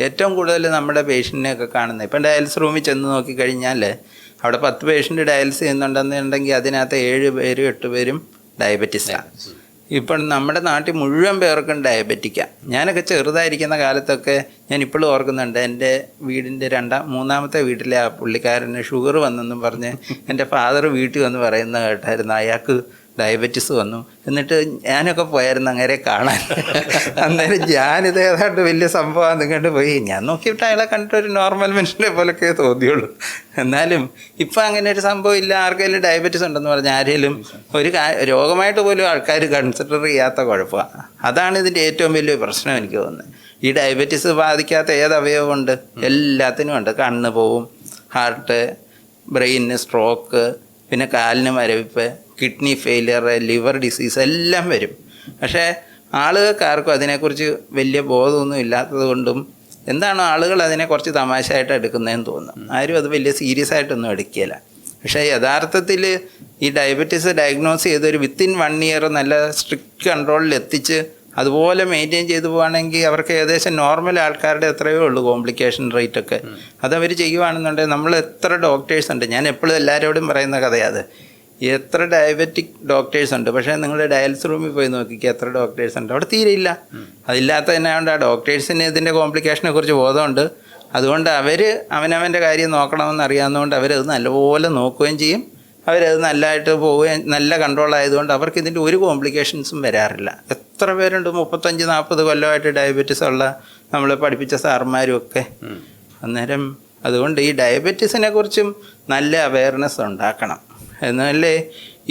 ഏറ്റവും കൂടുതൽ നമ്മുടെ പേഷ്യൻറ്റിനെയൊക്കെ കാണുന്നത്. ഇപ്പം ഡയാലിസിസ് റൂമിൽ ചെന്ന് നോക്കിക്കഴിഞ്ഞാൽ അവിടെ 10 പേഷ്യൻ്റ് ഡയാലിസിസ് ചെയ്യുന്നുണ്ടെന്നുണ്ടെങ്കിൽ അതിനകത്ത് 7 പേരും 8 പേരും ഡയബറ്റീസാണ്. ഇപ്പം നമ്മുടെ നാട്ടിൽ മുഴുവൻ പേർക്കും ഡയബറ്റിക്കാണ്. ഞാനൊക്കെ ചെറുതായിരിക്കുന്ന കാലത്തൊക്കെ ഞാൻ ഇപ്പോഴും ഓർക്കുന്നുണ്ട്, എൻ്റെ വീടിൻ്റെ മൂന്നാമത്തെ വീട്ടിലെ ആ പുള്ളിക്കാരന് ഷുഗർ വന്നെന്നും പറഞ്ഞ് എൻ്റെ ഫാദർ വീട്ടിൽ വന്ന് പറയുന്നത് കേട്ടായിരുന്നു. അയാൾക്ക് ഡയബറ്റീസ് വന്നു. എന്നിട്ട് ഞാനൊക്കെ പോയായിരുന്നു അങ്ങനെ കാണാൻ. അന്നേരം ഞാനിത് ഏതാണ്ട് വലിയ സംഭവം നിങ്ങോട്ട് പോയി. ഞാൻ നോക്കിയിട്ട് അയാളെ കണ്ടിട്ടൊരു നോർമൽ മനുഷ്യനെ പോലൊക്കെ തോന്നിയുള്ളൂ. എന്നാലും ഇപ്പം അങ്ങനെ ഒരു സംഭവം ഇല്ല. ആർക്കെങ്കിലും ഡയബറ്റീസ് ഉണ്ടെന്ന് പറഞ്ഞാൽ ആരെങ്കിലും ഒരു രോഗമായിട്ട് പോലും ആൾക്കാർ കൺസിഡർ ചെയ്യാത്ത കുഴപ്പമാണ്. അതാണ് ഇതിൻ്റെ ഏറ്റവും വലിയ പ്രശ്നം എനിക്ക് തോന്നുന്നത്. ഈ ഡയബറ്റീസ് ബാധിക്കാത്ത ഏത് അവയവമുണ്ട്? എല്ലാത്തിനും ഉണ്ട്. കണ്ണ് പോവും, ഹാർട്ട്, ബ്രെയിനിന് സ്ട്രോക്ക്, പിന്നെ കാലിന് മരവിപ്പ്, കിഡ്നി ഫെയിലിയർ, ലിവർ ഡിസീസ് എല്ലാം വരും. പക്ഷേ ആളുകൾക്കാർക്കും അതിനെക്കുറിച്ച് വലിയ ബോധമൊന്നും ഇല്ലാത്തത് കൊണ്ടും എന്താണ് ആളുകൾ അതിനെ കുറച്ച് തമാശയായിട്ട് എടുക്കുന്നതെന്ന് തോന്നുന്നു. ആരും അത് വലിയ സീരിയസ് ആയിട്ടൊന്നും എടുക്കുകയില്ല. പക്ഷേ യഥാർത്ഥത്തിൽ ഈ ഡയബറ്റീസ് ഡയഗ്നോസ് ചെയ്തൊരു വിത്തിൻ 1 ഇയർ നല്ല സ്ട്രിക്റ്റ് കൺട്രോളിൽ എത്തിച്ച് അതുപോലെ മെയിൻറ്റെയിൻ ചെയ്തു പോവുകയാണെങ്കിൽ അവർക്ക് ഏകദേശം നോർമൽ ആൾക്കാരുടെ എത്രയോ ഉള്ളൂ കോംപ്ലിക്കേഷൻ റേറ്റൊക്കെ. അതവർ ചെയ്യുകയാണെന്നുണ്ടെങ്കിൽ നമ്മൾ എത്ര ഡോക്ടേഴ്സ് ഉണ്ട്. ഞാൻ എപ്പോഴും എല്ലാവരോടും പറയുന്ന കഥയാണ്, എത്ര ഡയബറ്റിക് ഡോക്ടേഴ്സ് ഉണ്ട്. പക്ഷേ നിങ്ങൾ ഡയാലിസിസ് റൂമിൽ പോയി നോക്കിക്കുക എത്ര ഡോക്ടേഴ്സ് ഉണ്ട്. അവിടെ തീരെയില്ല. അതില്ലാത്ത തന്നെ കൊണ്ട് ആ ഡോക്ടേഴ്സിന് ഇതിൻ്റെ കോംപ്ലിക്കേഷനെ കുറിച്ച് ബോധമുണ്ട്. അതുകൊണ്ട് അവർ അവനവൻ്റെ കാര്യം നോക്കണമെന്ന് അറിയാവുന്നതുകൊണ്ട് അവരത് നല്ലപോലെ നോക്കുകയും ചെയ്യും. അവരത് നല്ലതായിട്ട് പോവുകയും നല്ല കൺട്രോൾ ആയതുകൊണ്ട് അവർക്ക് ഇതിൻ്റെ ഒരു കോംപ്ലിക്കേഷൻസും വരാറില്ല. എത്ര പേരുണ്ട് 35-40 കൊല്ലമായിട്ട് ഡയബറ്റീസ് ഉള്ള നമ്മൾ പഠിപ്പിച്ച സാർമാരും ഒക്കെ. അന്നേരം അതുകൊണ്ട് ഈ ഡയബറ്റീസിനെ കുറിച്ചും നല്ല അവയർനെസ് ഉണ്ടാക്കണം. എന്നാലേ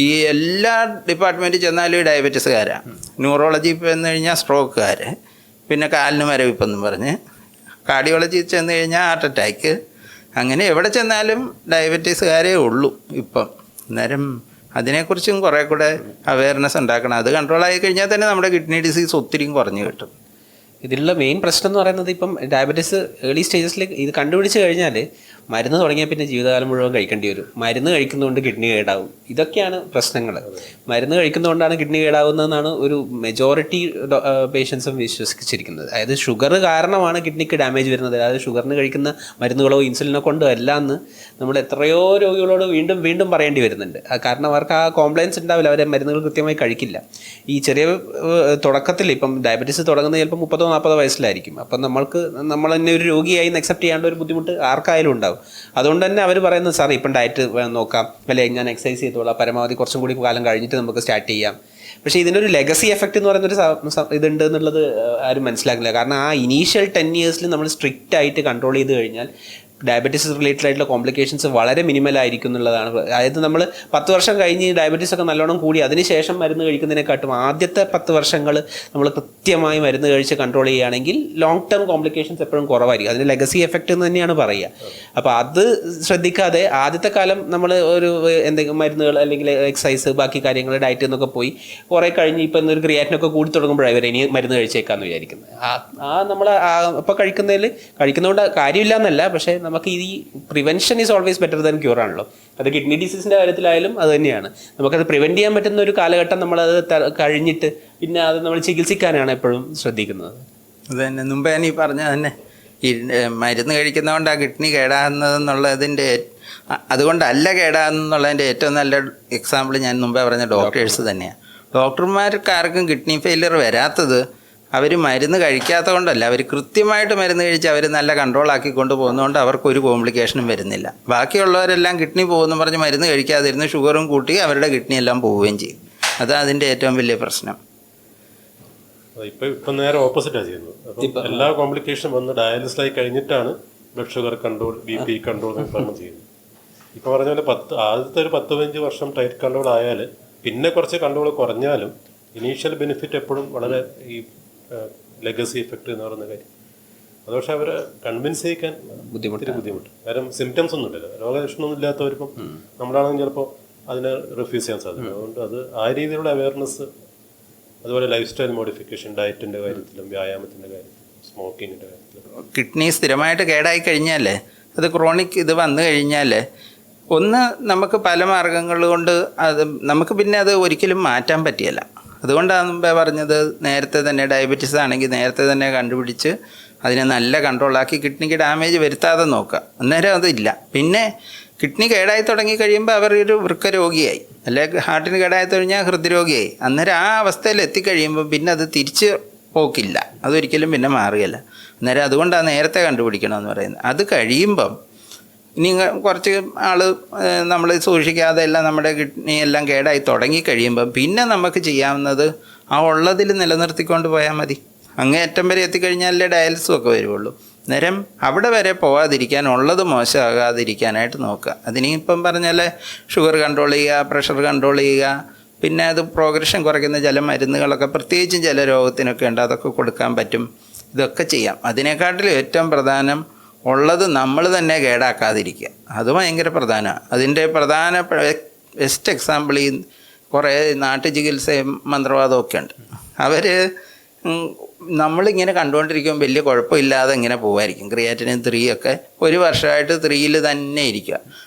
ഈ എല്ലാ ഡിപ്പാർട്ട്മെൻറ്റിൽ ചെന്നാലും ഈ ഡയബറ്റീസുകാരാണ്. ന്യൂറോളജി ചെന്ന് കഴിഞ്ഞാൽ സ്ട്രോക്കുകാർ, പിന്നെ കാലിന് മരവിപ്പെന്നും പറഞ്ഞ്, കാർഡിയോളജി ചെന്ന് കഴിഞ്ഞാൽ ഹാർട്ട് അറ്റാക്ക്, അങ്ങനെ എവിടെ ചെന്നാലും ഡയബറ്റീസുകാരേ ഉള്ളൂ ഇപ്പം. അന്നേരം അതിനെക്കുറിച്ചും കുറേ കൂടെ അവയർനെസ് ഉണ്ടാക്കണം. അത് കൺട്രോളായി കഴിഞ്ഞാൽ തന്നെ നമ്മുടെ കിഡ്നി ഡിസീസ് ഒത്തിരിയും കുറഞ്ഞു കിട്ടും. ഇതിലുള്ള മെയിൻ പ്രശ്നം എന്ന് പറയുന്നത് ഇപ്പം ഡയബറ്റീസ് ഏർലി സ്റ്റേജസിൽ ഇത് കണ്ടുപിടിച്ച് കഴിഞ്ഞാൽ മരുന്ന് തുടങ്ങിയാൽ പിന്നെ ജീവിതകാലം മുഴുവൻ കഴിക്കേണ്ടി വരും. മരുന്ന് കഴിക്കുന്നതുകൊണ്ട് കിഡ്നി കേടാവും. ഇതൊക്കെയാണ് പ്രശ്നങ്ങൾ. മരുന്ന് കഴിക്കുന്നതുകൊണ്ടാണ് കിഡ്നി കേടാവുന്നതെന്നാണ് ഒരു മെജോറിറ്റി പേഷ്യൻസും വിശ്വസിച്ചിരിക്കുന്നത്. അതായത് ഷുഗർ കാരണമാണ് കിഡ്നിക്ക് ഡാമേജ് വരുന്നത്. അതായത് ഷുഗറിന് കഴിക്കുന്ന മരുന്നുകളോ ഇൻസുലിനോ കൊണ്ടോ എല്ലാം എന്ന് നമ്മൾ എത്രയോ രോഗികളോട് വീണ്ടും വീണ്ടും പറയേണ്ടി വരുന്നുണ്ട്. കാരണം അവർക്ക് ആ കോംപ്ലയൻസ് ഉണ്ടാവില്ല, അവരെ മരുന്നുകൾ കൃത്യമായി കഴിക്കില്ല. ഈ ചെറിയ തുടക്കത്തിൽ ഇപ്പം ഡയബറ്റീസ് തുടങ്ങുന്നത് ചിലപ്പോൾ 30-40 വയസ്സിലായിരിക്കും. അപ്പം നമ്മൾ തന്നെ ഒരു രോഗിയായി അക്സെപ്റ്റ് ചെയ്യാനുള്ള ഒരു ബുദ്ധിമുട്ട് ആർക്കായാലും ഉണ്ടാവും. അതുകൊണ്ട് തന്നെ അവർ പറയുന്നത് സാർ ഇപ്പം ഡയറ്റ് നോക്കാം, അല്ലെങ്കിൽ ഞാൻ എക്സസൈസ് ചെയ്തോളാം, പരമാവധി കുറച്ചും കൂടി കാലം കഴിഞ്ഞിട്ട് നമുക്ക് സ്റ്റാർട്ട് ചെയ്യാം. പക്ഷേ ഇതിനൊരു ലെഗസി എഫക്റ്റ് എന്ന് പറയുന്നൊരു ഇതുണ്ട് എന്നുള്ളത് ആരും മനസ്സിലാക്കില്ല. കാരണം ആ ഇനീഷ്യൽ 10 ഇയേഴ്സിൽ നമ്മൾ സ്ട്രിക്റ്റ് ആയിട്ട് കൺട്രോൾ ചെയ്ത് കഴിഞ്ഞാൽ ഡയബറ്റീസ് റിലേറ്റഡ് ആയിട്ടുള്ള കോംപ്ലിക്കേഷൻസ് വളരെ മിനിമലായിരിക്കും എന്നുള്ളതാണ്. അതായത് നമ്മൾ 10 വർഷം കഴിഞ്ഞ് ഡയബറ്റീസ് ഒക്കെ നല്ലോണം കൂടി അതിനുശേഷം മരുന്ന് കഴിക്കുന്നതിനെക്കാട്ടും ആദ്യത്തെ 10 വർഷങ്ങൾ നമ്മൾ കൃത്യമായി മരുന്ന് കഴിച്ച് കൺട്രോൾ ചെയ്യുകയാണെങ്കിൽ ലോങ് ടേം കോംപ്ലിക്കേഷൻസ് എപ്പോഴും കുറവായിരിക്കും. അതിന് ലെഗസി എഫക്റ്റ് എന്ന് തന്നെയാണ് പറയുക. അപ്പോൾ അത് ശ്രദ്ധിക്കാതെ ആദ്യത്തെ കാലം നമ്മൾ ഒരു എന്തെങ്കിലും മരുന്നുകൾ അല്ലെങ്കിൽ എക്സസൈസ് ബാക്കി കാര്യങ്ങൾ ഡയറ്റ് എന്നൊക്കെ പോയി കുറേ കഴിഞ്ഞ് ഇപ്പം ഒരു ക്രിയാറ്റിനൊക്കെ കൂടി തുടങ്ങുമ്പോഴാണ് ഇവർ ഇനി മരുന്ന് കഴിച്ചേക്കാന്ന് വിചാരിക്കുന്നത്. നമ്മൾ ഇപ്പോൾ കഴിക്കുന്നതുകൊണ്ട് കാര്യമില്ല എന്നല്ല, പക്ഷേ നമുക്ക് ഈ prevention is always better than cure ആണല്ലോ. അത് കിഡ്നി ഡിസീസിൻ്റെ കാര്യത്തിലായാലും അത് തന്നെയാണ്. നമുക്കത് പ്രിവെൻറ്റ് ചെയ്യാൻ പറ്റുന്ന ഒരു കാലഘട്ടം നമ്മളത് കഴിഞ്ഞിട്ട് പിന്നെ അത് നമ്മൾ ചികിത്സിക്കാനാണ് എപ്പോഴും ശ്രദ്ധിക്കുന്നത്. അത് തന്നെ മുമ്പേ ഞാൻ ഈ പറഞ്ഞ തന്നെ ഈ മരുന്ന് കഴിക്കുന്നതുകൊണ്ടാണ് കിഡ്നി കേടാകുന്നതെന്നുള്ളതിൻ്റെ അതുകൊണ്ടല്ല കേടാകുന്നുള്ളതിൻ്റെ ഏറ്റവും നല്ല എക്സാമ്പിൾ ഞാൻ മുമ്പേ പറഞ്ഞ ഡോക്ടേഴ്സ് തന്നെയാണ്. ഡോക്ടർമാർക്കാർക്കും കിഡ്നി ഫെയിലിയർ വരാത്തത് അവർ മരുന്ന് കഴിക്കാത്തത് കൊണ്ടല്ല, അവർ കൃത്യമായിട്ട് മരുന്ന് കഴിച്ച് അവർ നല്ല കൺട്രോളാക്കി കൊണ്ടുപോകുന്നതുകൊണ്ട് അവർക്കൊരു കോംപ്ലിക്കേഷനും വരുന്നില്ല. ബാക്കിയുള്ളവരെല്ലാം കിഡ്നി പോകുമെന്ന് പറഞ്ഞ് മരുന്ന് കഴിക്കാതിരുന്ന് ഷുഗറും കൂട്ടി അവരുടെ കിഡ്നി എല്ലാം പോവുകയും ചെയ്യും. അതാണ് അതിൻ്റെ ഏറ്റവും വലിയ പ്രശ്നം. ഇപ്പം നേരെ ഓപ്പോസിറ്റാണ് ചെയ്യുന്നത്. അപ്പം എല്ലാ കോംപ്ലിക്കേഷനും വന്ന് ഡയാലിസിസായി കഴിഞ്ഞിട്ടാണ് blood sugar control, BP control എന്നൊക്കെ ചെയ്യുന്നത്. ഇപ്പോൾ പറഞ്ഞ പോലെ ആദ്യത്തെ ഒരു 10-15 വർഷം ടൈറ്റ് കൺട്രോൾ ആയാൽ പിന്നെ കുറച്ച് കൺട്രോൾ കുറഞ്ഞാലും ഇനീഷ്യൽ ബെനിഫിറ്റ് എപ്പോഴും വളരെ ഈ ലെഗസി എഫക്റ്റ് എന്ന് പറയുന്ന കാര്യം അത് പക്ഷേ അവരെ കൺവിൻസ് ചെയ്യിക്കാൻ ബുദ്ധിമുട്ട്. കാരണം സിംറ്റംസ് ഒന്നും ഇല്ലല്ലോ, രോഗലക്ഷണമൊന്നും ഇല്ലാത്തവർക്കും നമ്മളാണെങ്കിൽ ചിലപ്പോൾ അതിനെ റിഫ്യൂസ് ചെയ്യാൻ സാധിക്കും. അതുകൊണ്ട് അത് ആ രീതിയിലുള്ള അവയർനെസ്, അതുപോലെ ലൈഫ് സ്റ്റൈൽ മോഡിഫിക്കേഷൻ, ഡയറ്റിൻ്റെ കാര്യത്തിലും വ്യായാമത്തിൻ്റെ കാര്യത്തിലും സ്മോക്കിങ്ങിൻ്റെ കാര്യത്തിലും. കിഡ്നി സ്ഥിരമായിട്ട് കേടായി കഴിഞ്ഞാൽ അത് ക്രോണിക് ഇത് വന്നു കഴിഞ്ഞാൽ ഒന്ന് നമുക്ക് പല മാർഗങ്ങൾ കൊണ്ട് അത് നമുക്ക് പിന്നെ അത് ഒരിക്കലും മാറ്റാൻ പറ്റിയല്ല. അതുകൊണ്ടാണ് മുമ്പേ പറഞ്ഞത് നേരത്തെ തന്നെ ഡയബറ്റീസ് ആണെങ്കിൽ നേരത്തെ തന്നെ കണ്ടുപിടിച്ച് അതിനെ നല്ല കൺട്രോളാക്കി കിഡ്നിക്ക് ഡാമേജ് വരുത്താതെ നോക്കുക. അന്നേരം അതില്ല. പിന്നെ കിഡ്നി കേടായി തുടങ്ങി കഴിയുമ്പോൾ അവർ ഒരു വൃക്കരോഗിയായി, അല്ലെങ്കിൽ ഹാർട്ടിന് കേടായി കഴിഞ്ഞാൽ ഹൃദ്രോഗിയായി. അന്നേരം ആ അവസ്ഥയിൽ എത്തിക്കഴിയുമ്പോൾ പിന്നെ അത് തിരിച്ച് പോക്കില്ല, അതൊരിക്കലും പിന്നെ മാറുകയില്ല. അന്നേരം അതുകൊണ്ടാണ് നേരത്തെ കണ്ടുപിടിക്കണമെന്ന് പറയുന്നത്. അത് കഴിയുമ്പം ഇനി കുറച്ച് ആൾ നമ്മൾ സൂക്ഷിക്കാതെ എല്ലാം നമ്മുടെ കിഡ്നി എല്ലാം കേടായി തുടങ്ങി കഴിയുമ്പം പിന്നെ നമുക്ക് ചെയ്യാവുന്നത് ആ ഉള്ളതിൽ നിലനിർത്തിക്കൊണ്ട് പോയാൽ മതി. അങ്ങേയറ്റം വരെ എത്തിക്കഴിഞ്ഞാലേ ഡയാലിസും ഒക്കെ വരുള്ളൂ. നേരം അവിടെ വരെ പോകാതിരിക്കാൻ, ഉള്ളത് മോശമാകാതിരിക്കാനായിട്ട് നോക്കുക. അതിനിപ്പം പറഞ്ഞാൽ ഷുഗർ കൺട്രോൾ ചെയ്യുക, പ്രഷർ കൺട്രോൾ ചെയ്യുക, പിന്നെ അത് പ്രോഗ്രഷൻ കുറയ്ക്കുന്ന ചില മരുന്നുകളൊക്കെ പ്രത്യേകിച്ചും ചില രോഗത്തിനൊക്കെ ഉണ്ട്, അതൊക്കെ കൊടുക്കാൻ പറ്റും. ഇതൊക്കെ ചെയ്യാം. അതിനെക്കാട്ടിലും ഏറ്റവും പ്രധാനം ഉള്ളത് നമ്മൾ തന്നെ കേടാക്കാതിരിക്കുക. അത് ഭയങ്കര പ്രധാനമാണ്. അതിൻ്റെ പ്രധാന ബെസ്റ്റ് എക്സാമ്പിൾ ഈ കുറേ നാട്ടു ചികിത്സയും മന്ത്രവാദമൊക്കെ ഉണ്ട്. അവർ നമ്മളിങ്ങനെ കണ്ടുകൊണ്ടിരിക്കുമ്പോൾ വലിയ കുഴപ്പമില്ലാതെ ഇങ്ങനെ പോകുമായിരിക്കും. ക്രിയാറ്റിനിൻ 3 ഒക്കെ 1 വർഷമായിട്ട് 3ൽ തന്നെ ഇരിക്കുക.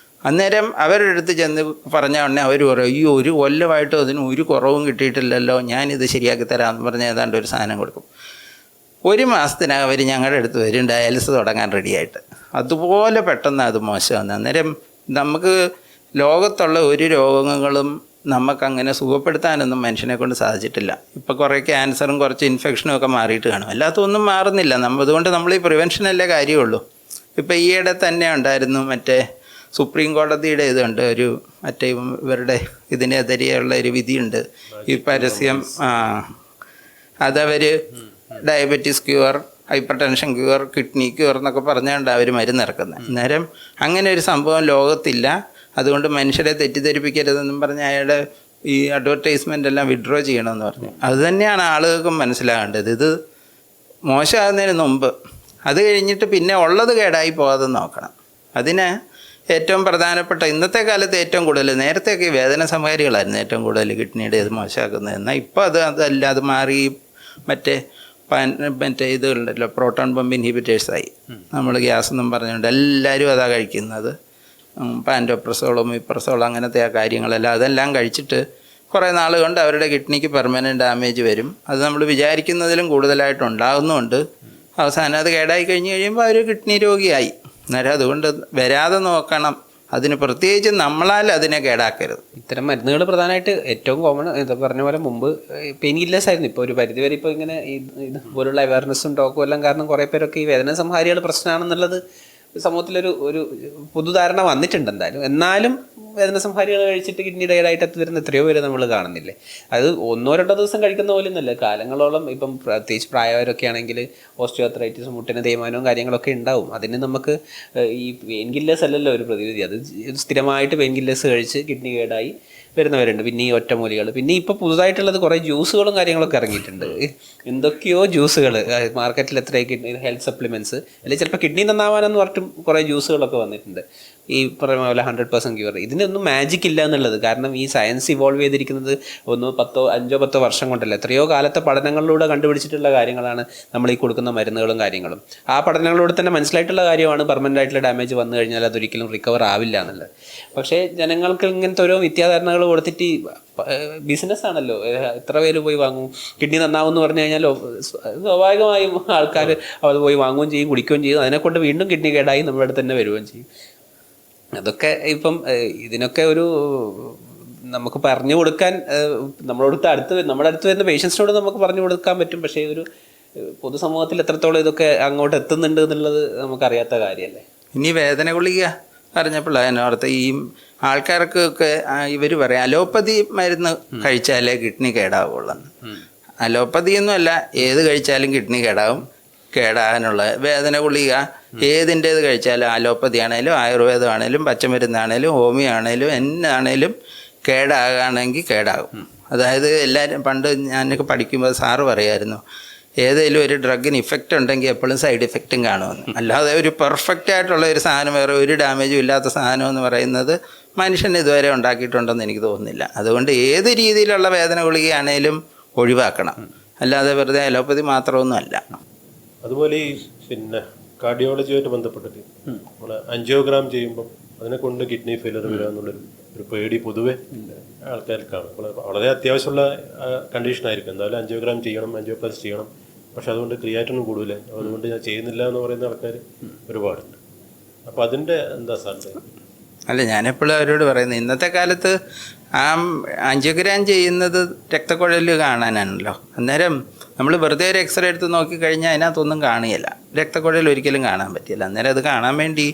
അന്നേരം അവരുടെ അടുത്ത് ചെന്ന് പറഞ്ഞ ഉടനെ അവർ പറയും, ഈ 1 കൊല്ലമായിട്ടും അതിന് ഒരു കുറവും കിട്ടിയിട്ടില്ലല്ലോ, ഞാനിത് ശരിയാക്കി തരാമെന്ന് പറഞ്ഞ് ഏതാണ്ട് ഒരു സാധനം കൊടുക്കും. 1 മാസത്തിനകം അവർ ഞങ്ങളുടെ അടുത്ത് വരും ഡയാലിസിസ് തുടങ്ങാൻ റെഡിയായിട്ട്. അതുപോലെ പെട്ടെന്ന് അത് മോശമാണ്. അന്നേരം നമുക്ക് ലോകത്തുള്ള ഒരു രോഗങ്ങളും നമുക്കങ്ങനെ സുഖപ്പെടുത്താനൊന്നും മനുഷ്യനെ കൊണ്ട് സാധിച്ചിട്ടില്ല. ഇപ്പോൾ കുറേ ക്യാൻസറും കുറച്ച് ഇൻഫെക്ഷനും ഒക്കെ മാറിയിട്ട് കാണും, അല്ലാത്തൊന്നും മാറുന്നില്ല. അതുകൊണ്ട് നമ്മൾ ഈ പ്രിവെൻഷനല്ലേ കാര്യമുള്ളൂ. ഇപ്പോൾ ഈയിടെ തന്നെ ഉണ്ടായിരുന്നു മറ്റേ സുപ്രീം കോടതിയുടെ ഇതുണ്ട്, ഒരു മറ്റേ ഇവരുടെ ഇതിനെതിരെയുള്ള ഒരു വിധിയുണ്ട്. ഈ പരസ്യം അതവർ diabetes cure, hypertension cure, kidney cure എന്നൊക്കെ പറഞ്ഞുകൊണ്ട് അവർ മരുന്നിറക്കുന്നത്. അന്നേരം അങ്ങനെ ഒരു സംഭവം ലോകത്തില്ല. അതുകൊണ്ട് മനുഷ്യരെ തെറ്റിദ്ധരിപ്പിക്കരുതെന്നും പറഞ്ഞ് അയാളുടെ ഈ അഡ്വർടൈസ്മെൻ്റ് എല്ലാം വിഡ്രോ ചെയ്യണമെന്ന് പറഞ്ഞു. അതുതന്നെയാണ് ആളുകൾക്കും മനസ്സിലാകേണ്ടത്. ഇത് മോശമാകുന്നതിന് മുമ്പ്, അത് കഴിഞ്ഞിട്ട് പിന്നെ ഉള്ളത് കേടായി പോകാതെ നോക്കണം. അതിന് ഏറ്റവും പ്രധാനപ്പെട്ട ഇന്നത്തെ കാലത്ത് ഏറ്റവും കൂടുതൽ, നേരത്തെയൊക്കെ ഈ വേദന സംഹാരികളായിരുന്നു ഏറ്റവും കൂടുതൽ കിഡ്നിയുടെ ഇത് മോശമാക്കുന്നത്. എന്നാൽ ഇപ്പോൾ അതല്ല, അത് മാറി മറ്റേ ഇതുണ്ടല്ലോ, പ്രോട്ടോൺ പമ്പ് ഇൻഹിബിറ്റേഴ്സായി. നമ്മൾ ഗ്യാസ് എന്നും പറഞ്ഞുകൊണ്ട് എല്ലാവരും അതാണ് കഴിക്കുന്നത്. പാൻറ്റോപ്രസോളും ഇപ്രസോളും അങ്ങനത്തെ ആ കാര്യങ്ങളെല്ലാം, അതെല്ലാം കഴിച്ചിട്ട് കുറേ നാൾ കൊണ്ട് അവരുടെ കിഡ്നിക്ക് പെർമനൻറ്റ് ഡാമേജ് വരും. അത് നമ്മൾ വിചാരിക്കുന്നതിലും കൂടുതലായിട്ട് ഉണ്ടാകുന്നുണ്ട്. അവസാനം അത് കേടായി കഴിഞ്ഞ് കഴിയുമ്പോൾ അവർ കിഡ്നി രോഗിയായി. അന്നേരം അതുകൊണ്ട് വരാതെ നോക്കണം. അതിന് പ്രത്യേകിച്ച് നമ്മളാൽ അതിനെ കേടാക്കരുത്. ഇത്തരം മരുന്നുകൾ പ്രധാനമായിട്ട് ഏറ്റവും കോമൺ എന്താ പറഞ്ഞ പോലെ മുമ്പ് പെയിൻ കില്ലേഴ്സ് ആയിരുന്നു. ഇപ്പോൾ ഒരു പരിധിവരെ ഇപ്പോൾ ഇങ്ങനെ ഇതുപോലുള്ള അവയർനെസ്സും ടോക്കും എല്ലാം കാരണം കുറേ പേരൊക്കെ ഈ വേദന സംഹാരികൾ പ്രശ്നമാണെന്നുള്ളത് സമൂഹത്തിലൊരു ഒരു പൊതുധാരണ വന്നിട്ടുണ്ട് എന്തായാലും. എന്നാലും വേദന സംഹാരികൾ കഴിച്ചിട്ട് കിഡ്നി ഡയറായിട്ട് എത്തിവരുന്ന എത്രയോ പേര് നമ്മൾ കാണുന്നില്ലേ. അത് 1-2 ദിവസം കഴിക്കുന്ന പോലെ ഒന്നുമല്ല, കാലങ്ങളോളം. ഇപ്പം പ്രത്യേകിച്ച് പ്രായവരൊക്കെ ആണെങ്കിൽ ഓസ്റ്റിയോആർത്രൈറ്റിസും മുട്ടിന് തേയ്മാനവും കാര്യങ്ങളൊക്കെ ഉണ്ടാവും. അതിന് നമുക്ക് ഈ പെയിൻ കില്ലേഴ്സ് അല്ലല്ലോ ഒരു പ്രതിവിധി. അത് സ്ഥിരമായിട്ട് പെയിൻ കില്ലേഴ്സ് കഴിച്ച് കിഡ്നി കേടായി വരുന്നവരുണ്ട്. പിന്നെ ഈ ഒറ്റമൂലികൾ, പിന്നെ ഇപ്പോൾ പുതുതായിട്ടുള്ളത് കുറേ ജ്യൂസുകളും കാര്യങ്ങളൊക്കെ ഇറങ്ങിയിട്ടുണ്ട്. എന്തൊക്കെയോ ജ്യൂസുകൾ മാർക്കറ്റിൽ, എത്രയൊക്കെ ഹെൽത്ത് സപ്ലിമെൻറ്റ്സ്, അല്ലെങ്കിൽ ചിലപ്പോൾ കിഡ്നി നന്നാവാനെന്ന് പറഞ്ഞിട്ടും കുറേ ജ്യൂസുകളൊക്കെ വന്നിട്ടുണ്ട്. ഈ പറയുന്ന പോലെ 100% ക്യൂർ. ഇതിനൊന്നും മാജിക് ഇല്ല എന്നുള്ളത്. കാരണം ഈ സയൻസ് ഇവോൾവ് ചെയ്തിരിക്കുന്നത് 5-10 വർഷം കൊണ്ടല്ല, എത്രയോ കാലത്തെ പഠനങ്ങളിലൂടെ കണ്ടുപിടിച്ചിട്ടുള്ള കാര്യങ്ങളാണ് നമ്മൾ ഈ കൊടുക്കുന്ന മരുന്നുകളും കാര്യങ്ങളും. ആ പഠനങ്ങളിലൂടെ തന്നെ മനസ്സിലായിട്ടുള്ള കാര്യമാണ് പെർമനൻ്റ് ആയിട്ടുള്ള ഡാമേജ് വന്നു കഴിഞ്ഞാൽ അതൊരിക്കലും റിക്കവർ ആവില്ല എന്നുള്ളത്. പക്ഷേ ജനങ്ങൾക്ക് ഇങ്ങനത്തെ ഓരോ മിഥ്യാധാരണകൾ കൊടുത്തിട്ട് ബിസിനസ് ആണല്ലോ, എത്ര പേര് പോയി വാങ്ങും. കിഡ്നി നന്നാവും എന്ന് പറഞ്ഞു കഴിഞ്ഞാൽ സ്വാഭാവികമായും ആൾക്കാർ അത് പോയി വാങ്ങുകയും ചെയ്യും, കുടിക്കുകയും ചെയ്യും. അതിനെക്കൊണ്ട് വീണ്ടും കിഡ്നി കേടായി നമ്മുടെ അടുത്ത് തന്നെ വരികയും ചെയ്യും. അതൊക്കെ ഇപ്പം ഇതിനൊക്കെ ഒരു നമുക്ക് പറഞ്ഞു കൊടുക്കാൻ, നമ്മുടെ അടുത്ത് വരുന്ന പേഷ്യൻസിനോട് നമുക്ക് പറഞ്ഞു കൊടുക്കാൻ പറ്റും. പക്ഷേ ഒരു പൊതുസമൂഹത്തിൽ എത്രത്തോളം ഇതൊക്കെ അങ്ങോട്ട് എത്തുന്നുണ്ട് എന്നുള്ളത് നമുക്കറിയാത്ത കാര്യമല്ലേ. ഇനി വേദന ഗുളിക പറഞ്ഞപ്പോഴാണ് എന്നോർത്ത്, ഈ ആൾക്കാർക്കൊക്കെ ഇവർ പറയാം അലോപ്പതി മരുന്ന് കഴിച്ചാലേ കിഡ്നി കേടാവുള്ളൂ. അലോപ്പതി ഒന്നുമല്ല, ഏത് കഴിച്ചാലും കിഡ്നി കേടാകാനുള്ള വേദന ഗുളിക ഏതിൻ്റേത് കഴിച്ചാലും, അലോപ്പതി ആണേലും ആയുർവേദമാണേലും പച്ചമരുന്നാണേലും ഹോമിയോ ആണേലും എന്നാണേലും കേടാകുകയാണെങ്കിൽ കേടാകും. അതായത് എല്ലാവരും പണ്ട് ഞാനൊക്കെ പഠിക്കുമ്പോൾ സാറ് പറയായിരുന്നു, ഏതെങ്കിലും ഒരു ഡ്രഗിന് ഇഫക്റ്റ് ഉണ്ടെങ്കിൽ എപ്പോഴും സൈഡ് ഇഫക്റ്റും കാണുമെന്ന്. അല്ലാതെ ഒരു പെർഫെക്റ്റ് ആയിട്ടുള്ള ഒരു സാധനം, വേറെ ഒരു ഡാമേജും ഇല്ലാത്ത സാധനം എന്ന് പറയുന്നത് മനുഷ്യൻ ഇതുവരെ ഉണ്ടാക്കിയിട്ടുണ്ടെന്ന് എനിക്ക് തോന്നുന്നില്ല. അതുകൊണ്ട് ഏത് രീതിയിലുള്ള വേദന ഗുളികയാണേലും ഒഴിവാക്കണം, അല്ലാതെ വെറുതെ അലോപ്പതി മാത്രമൊന്നുമല്ല. അതുപോലെ ഈ പിന്നെ കാർഡിയോളജിയുമായിട്ട് ബന്ധപ്പെട്ടിട്ട് നമ്മൾ ആൻജിയോഗ്രാം ചെയ്യുമ്പം അതിനെ കൊണ്ട് കിഡ്നി ഫെയിലർ വരിക എന്നുള്ളൊരു പേടി പൊതുവെ ആൾക്കാർക്കാണ്. വളരെ അത്യാവശ്യമുള്ള കണ്ടീഷനായിരിക്കും, എന്തായാലും ആൻജിയോഗ്രാം ചെയ്യണം, ആൻജിയോപ്ലാസ്റ്റി ചെയ്യണം പക്ഷെ അതുകൊണ്ട് ക്രിയാറ്റിനും കൂടുതൽ, അതുകൊണ്ട് ഞാൻ ചെയ്യുന്നില്ല എന്ന് പറയുന്ന ആൾക്കാർ ഒരുപാടുണ്ട്. അപ്പോൾ അതിൻ്റെ എന്താ സാറിൻ്റെ? അല്ല, ഞാനെപ്പോഴും അവരോട് പറയുന്നത്, ഇന്നത്തെ കാലത്ത് ആ ആൻജിയോഗ്രാം ചെയ്യുന്നത് രക്തക്കുഴൽ കാണാനാണല്ലോ. അന്നേരം നമ്മൾ വെറുതെ ഒരു എക്സ്റേ എടുത്ത് നോക്കിക്കഴിഞ്ഞാൽ അതിനകത്തൊന്നും കാണുകയില്ല, രക്തക്കുഴൽ ഒരിക്കലും കാണാൻ പറ്റില്ല. അന്നേരം അത് കാണാൻ വേണ്ടി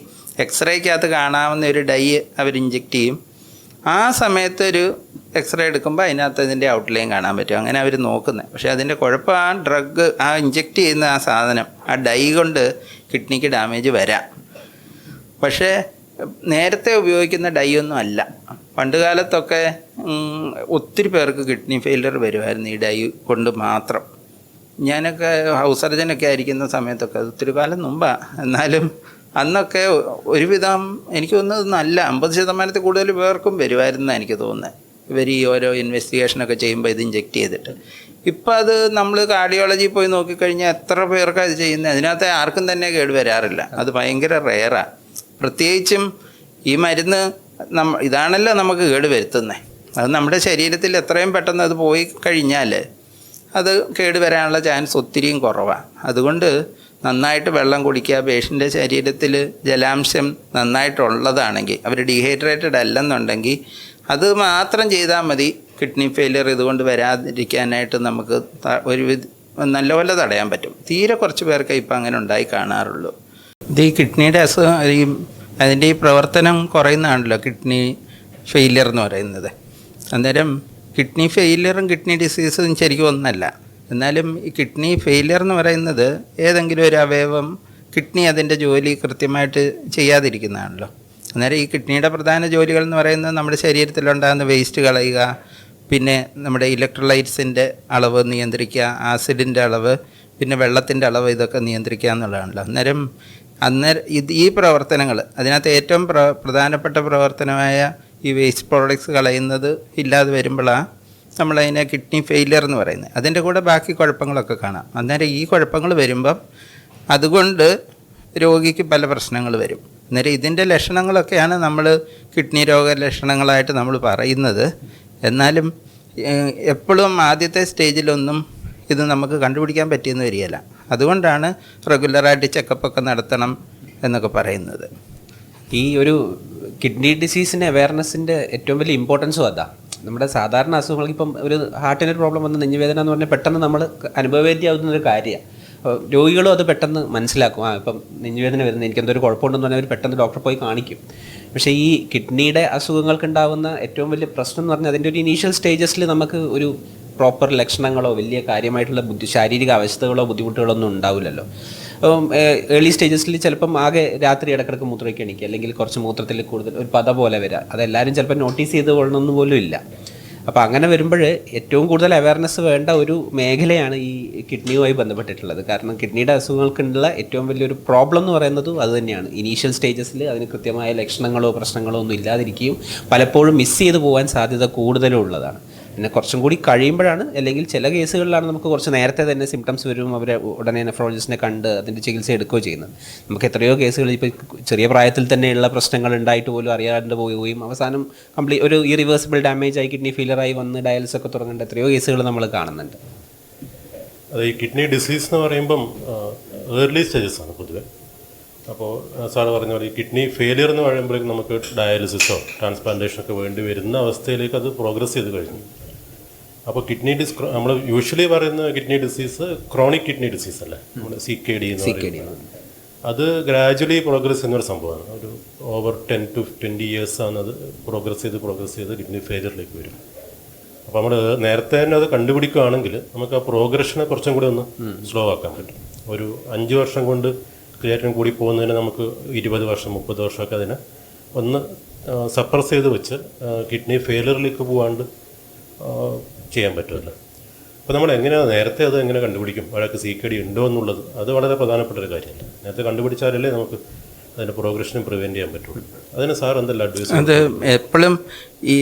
എക്സ്റേക്കകത്ത് കാണാവുന്ന ഒരു ഡൈ അവർ ഇഞ്ചെക്റ്റ് ചെയ്യും. ആ സമയത്ത് ഒരു എക്സ്റേ എടുക്കുമ്പോൾ അതിനകത്ത് ഇതിൻ്റെ ഔട്ട്ലൈൻ കാണാൻ പറ്റും. അങ്ങനെ അവർ നോക്കുന്നത്. പക്ഷേ അതിൻ്റെ കുഴപ്പം ആ ഡ്രഗ്, ആ ഇഞ്ചെക്റ്റ് ചെയ്യുന്ന ആ സാധനം, ആ ഡൈ കൊണ്ട് കിഡ്നിക്ക് ഡാമേജ് വരാം. പക്ഷേ നേരത്തെ ഉപയോഗിക്കുന്ന ഡൈ ഒന്നും അല്ല. പണ്ട് കാലത്തൊക്കെ ഒത്തിരി പേർക്ക് കിഡ്നി ഫെയിലിയർ വരുമായിരുന്നു ഈ ഡൈ കൊണ്ട് മാത്രം. ഞാനൊക്കെ ഹൗസ് സർജനൊക്കെ ആയിരിക്കുന്ന സമയത്തൊക്കെ, അത് ഒത്തിരി കാലം മുമ്പാണ്, എന്നാലും അന്നൊക്കെ ഒരുവിധം എനിക്ക് തോന്നുന്നത് നല്ല 50% കൂടുതൽ പേർക്കും വരുമായിരുന്നാണ് എനിക്ക് തോന്നുന്നത്. ഇവർ ഈ ഓരോ ഇൻവെസ്റ്റിഗേഷനൊക്കെ ചെയ്യുമ്പോൾ ഇത് ഇഞ്ചെക്റ്റ് ചെയ്തിട്ട്. ഇപ്പം അത് നമ്മൾ കാർഡിയോളജിയിൽ പോയി നോക്കിക്കഴിഞ്ഞാൽ എത്ര പേർക്കാണ് ഇത് ചെയ്യുന്നത്. അതിനകത്ത് ആർക്കും തന്നെ കേട് വരാറില്ല. അത് ഭയങ്കര റെയറാണ്. പ്രത്യേകിച്ചും ഈ മരുന്ന് ഇതാണല്ലോ നമുക്ക് കേട് വരുത്തുന്നത്. അത് നമ്മുടെ ശരീരത്തിൽ എത്രയും പെട്ടെന്ന് അത് പോയി കഴിഞ്ഞാൽ അത് കേട് വരാനുള്ള ചാൻസ് ഒത്തിരിയും കുറവാണ്. അതുകൊണ്ട് നന്നായിട്ട് വെള്ളം കുടിക്കുക. പേഷ്യൻ്റെ ശരീരത്തിൽ ജലാംശം നന്നായിട്ടുള്ളതാണെങ്കിൽ, അവർ ഡീഹൈഡ്രേറ്റഡ് അല്ലെന്നുണ്ടെങ്കിൽ അത് മാത്രം ചെയ്താൽ മതി. കിഡ്നി ഫെയിലിയർ ഇതുകൊണ്ട് വരാതിരിക്കാനായിട്ട് നമുക്ക് നല്ലപോലെ തടയാൻ പറ്റും. തീരെ കുറച്ച് പേർക്ക് ഇപ്പം അങ്ങനെ ഉണ്ടായി കാണാറുള്ളൂ. ഇത് ഈ കിഡ്നിയുടെ അതിൻ്റെ ഈ പ്രവർത്തനം കുറയുന്നതാണല്ലോ കിഡ്നി ഫെയിലിയർ എന്ന് പറയുന്നത്. അന്നേരം കിഡ്നി ഫെയിലിയറും കിഡ്നി ഡിസീസും ശരിക്കും ഒന്നല്ല. എന്നാലും ഈ കിഡ്നി ഫെയിലിയർ എന്ന് പറയുന്നത് ഏതെങ്കിലും ഒരു അവയവം, കിഡ്നി അതിൻ്റെ ജോലി കൃത്യമായിട്ട് ചെയ്യാതിരിക്കുന്നതാണല്ലോ. അന്നേരം ഈ കിഡ്നിയുടെ പ്രധാന ജോലികൾ എന്ന് പറയുന്നത് നമ്മുടെ ശരീരത്തിലുണ്ടാകുന്ന വേസ്റ്റ് കളയുക, പിന്നെ നമ്മുടെ ഇലക്ട്രോലൈറ്റ്സിൻ്റെ അളവ് നിയന്ത്രിക്കുക, ആസിഡിൻ്റെ അളവ്, പിന്നെ വെള്ളത്തിൻ്റെ അളവ്, ഇതൊക്കെ നിയന്ത്രിക്കുക എന്നുള്ളതാണല്ലോ. അന്നേരം ഈ പ്രവർത്തനങ്ങൾ, അതിനകത്ത് ഏറ്റവും പ്രധാനപ്പെട്ട പ്രവർത്തനമായ ഈ വേസ്റ്റ് പ്രോഡക്ട്സ് കളയുന്നത് ഇല്ലാതെ വരുമ്പോഴാണ് നമ്മളതിനെ കിഡ്നി ഫെയിലിയർ എന്ന് പറയുന്നത്. അതിൻ്റെ കൂടെ ബാക്കി കുഴപ്പങ്ങളൊക്കെ കാണാം. അന്നേരം ഈ കുഴപ്പങ്ങൾ വരുമ്പം അതുകൊണ്ട് രോഗിക്ക് പല പ്രശ്നങ്ങൾ വരും. അന്നേരം ഇതിൻ്റെ ലക്ഷണങ്ങളൊക്കെയാണ് നമ്മൾ കിഡ്നി രോഗ ലക്ഷണങ്ങളായിട്ട് നമ്മൾ പറയുന്നത്. എന്നാലും എപ്പോഴും ആദ്യത്തെ സ്റ്റേജിലൊന്നും ഇത് നമുക്ക് കണ്ടുപിടിക്കാൻ പറ്റിയെന്ന് വരികയില്ല. അതുകൊണ്ടാണ് റെഗുലറായിട്ട് ചെക്കപ്പൊക്കെ നടത്തണം എന്നൊക്കെ പറയുന്നത്. ഈ ഒരു കിഡ്നി ഡിസീസിൻ്റെ അവയർനെസ്സിൻ്റെ ഏറ്റവും വലിയ ഇമ്പോർട്ടൻസും അതാ. നമ്മുടെ സാധാരണ അസുഖങ്ങൾക്ക് ഇപ്പം ഒരു ഹാർട്ടിനൊരു പ്രോബ്ലം വന്ന് നെഞ്ചുവേദന എന്ന് പറഞ്ഞാൽ പെട്ടെന്ന് നമ്മൾ അനുഭവവേദ്യമാവുന്നൊരു കാര്യമാണ്. രോഗികളും അത് പെട്ടെന്ന് മനസ്സിലാക്കും. ഇപ്പം നെഞ്ചുവേദന വരുന്നത്, എനിക്ക് എന്തൊരു കുഴപ്പമുണ്ടെന്ന് പറഞ്ഞാൽ അവർ പെട്ടെന്ന് ഡോക്ടറെ പോയി കാണിക്കും. പക്ഷേ ഈ കിഡ്നിയുടെ അസുഖങ്ങൾക്കുണ്ടാകുന്ന ഏറ്റവും വലിയ പ്രശ്നം എന്ന് പറഞ്ഞാൽ അതിൻ്റെ ഒരു ഇനീഷ്യൽ സ്റ്റേജസിൽ നമുക്ക് ഒരു പ്രോപ്പർ ലക്ഷണങ്ങളോ വലിയ കാര്യമായിട്ടുള്ള ശാരീരിക അവസ്ഥകളോ ബുദ്ധിമുട്ടുകളോ ഒന്നും ഉണ്ടാവില്ലല്ലോ. അപ്പം ഏർലി സ്റ്റേജസിൽ ചിലപ്പം ആകെ രാത്രി ഇടക്കിടക്ക് മൂത്രമൊക്കെ എണീക്കുക, അല്ലെങ്കിൽ കുറച്ച് മൂത്രത്തിൽ കൂടുതൽ ഒരു പത പോലെ വരിക, അതെല്ലാവരും ചിലപ്പോൾ നോട്ടീസ് ചെയ്ത് കൊള്ളണമെന്ന് പോലും ഇല്ല. അപ്പോൾ അങ്ങനെ വരുമ്പോൾ ഏറ്റവും കൂടുതൽ അവയർനെസ് വേണ്ട ഒരു മേഖലയാണ് ഈ കിഡ്നിയുമായി ബന്ധപ്പെട്ടിട്ടുള്ളത്. കാരണം കിഡ്നിയുടെ അസുഖങ്ങൾക്കുള്ള ഏറ്റവും വലിയൊരു പ്രോബ്ലം എന്ന് പറയുന്നതും അത് തന്നെയാണ്. ഇനീഷ്യൽ സ്റ്റേജസിൽ അതിന് കൃത്യമായ ലക്ഷണങ്ങളോ പ്രശ്നങ്ങളോ ഒന്നും ഇല്ലാതിരിക്കുകയും പലപ്പോഴും മിസ് ചെയ്ത് പോകാൻ സാധ്യത കൂടുതലും ഉള്ളതാണ്. പിന്നെ കുറച്ചും കൂടി കഴിയുമ്പോഴാണ്, അല്ലെങ്കിൽ ചില കേസുകളിലാണ് നമുക്ക് കുറച്ച് നേരത്തെ തന്നെ സിംറ്റംസ് വരും, അവരെ ഉടനെ നെഫ്രോളജിസ്റ്റിനെ കണ്ട് അതിൻ്റെ ചികിത്സ എടുക്കുകയോ ചെയ്യുന്നത്. നമുക്ക് എത്രയോ കേസുകൾ ഇപ്പോൾ ചെറിയ പ്രായത്തിൽ തന്നെയുള്ള പ്രശ്നങ്ങൾ ഉണ്ടായിട്ട് പോലും അറിയാണ്ട് പോവുകയും അവസാനം ഒരു ഇറിവേഴ്സിബിൾ ഡാമേജ് ആയി കിഡ്നി ഫെയിലിയറായി വന്ന് ഡയാലിസിസ് ഒക്കെ തുടങ്ങേണ്ട എത്രയോ കേസുകൾ നമ്മൾ കാണുന്നുണ്ട്. അത് ഈ കിഡ്നി ഡിസീസ് എന്ന് പറയുമ്പം ഏർലി സ്റ്റേജസ് ആണ് പൊതുവെ. അപ്പോൾ സാറ് പറഞ്ഞ പോലെ ഈ കിഡ്നി ഫെയിലിയർ എന്ന് പറയുമ്പോഴേക്കും നമുക്ക് ഡയാലിസിസോ ട്രാൻസ്പ്ലാന്റേഷനൊക്കെ വേണ്ടി വരുന്ന അവസ്ഥയിലേക്ക് അത് പ്രോഗ്രസ് ചെയ്ത് കഴിഞ്ഞു. അപ്പോൾ നമ്മൾ യൂഷ്വലി പറയുന്ന kidney disease chronic kidney disease അല്ലേ, നമ്മുടെ CKD എന്ന് പറയുന്നത്. അത് ഗ്രാജുവലി പ്രോഗ്രസ് ചെയ്യുന്നൊരു സംഭവമാണ്. ഒരു ഓവർ 10 to 20 years ആണ് അത് പ്രോഗ്രസ് ചെയ്ത് കിഡ്നി ഫെയിലിയറിലേക്ക് വരും. അപ്പോൾ നമ്മൾ നേരത്തെ തന്നെ അത് കണ്ടുപിടിക്കുകയാണെങ്കിൽ നമുക്ക് ആ പ്രോഗ്രഷനെ കുറച്ചും കൂടി ഒന്ന് സ്ലോ ആക്കാൻ പറ്റും. ഒരു 5 വർഷം കൊണ്ട് ക്രിയാറ്റിൻ കൂടി പോകുന്നതിന് നമുക്ക് 20 വർഷം 30 വർഷമൊക്കെ അതിനെ ഒന്ന് സപ്രസ് ചെയ്ത് വെച്ച് കിഡ്നി ഫെയിലിയറിലേക്ക് പോകാണ്ട് ചെയ്യാൻ പറ്റുമല്ലോ. അപ്പോൾ നമ്മൾ നേരത്തെ അത് എങ്ങനെ കണ്ടുപിടിക്കും ഒരാൾക്ക് CKD ഉണ്ടോ എന്നുള്ളത്? അത് വളരെ പ്രധാനപ്പെട്ട ഒരു കാര്യമല്ല. നേരത്തെ കണ്ടുപിടിച്ചാലല്ലേ നമുക്ക് അതിൻ്റെ പ്രോഗ്രഷനും പ്രിവെൻറ്റ് ചെയ്യാൻ പറ്റുള്ളൂ. അതിന് സാർ എന്തെല്ലാം അഡ്വൈസ്? അത് എപ്പോഴും ഈ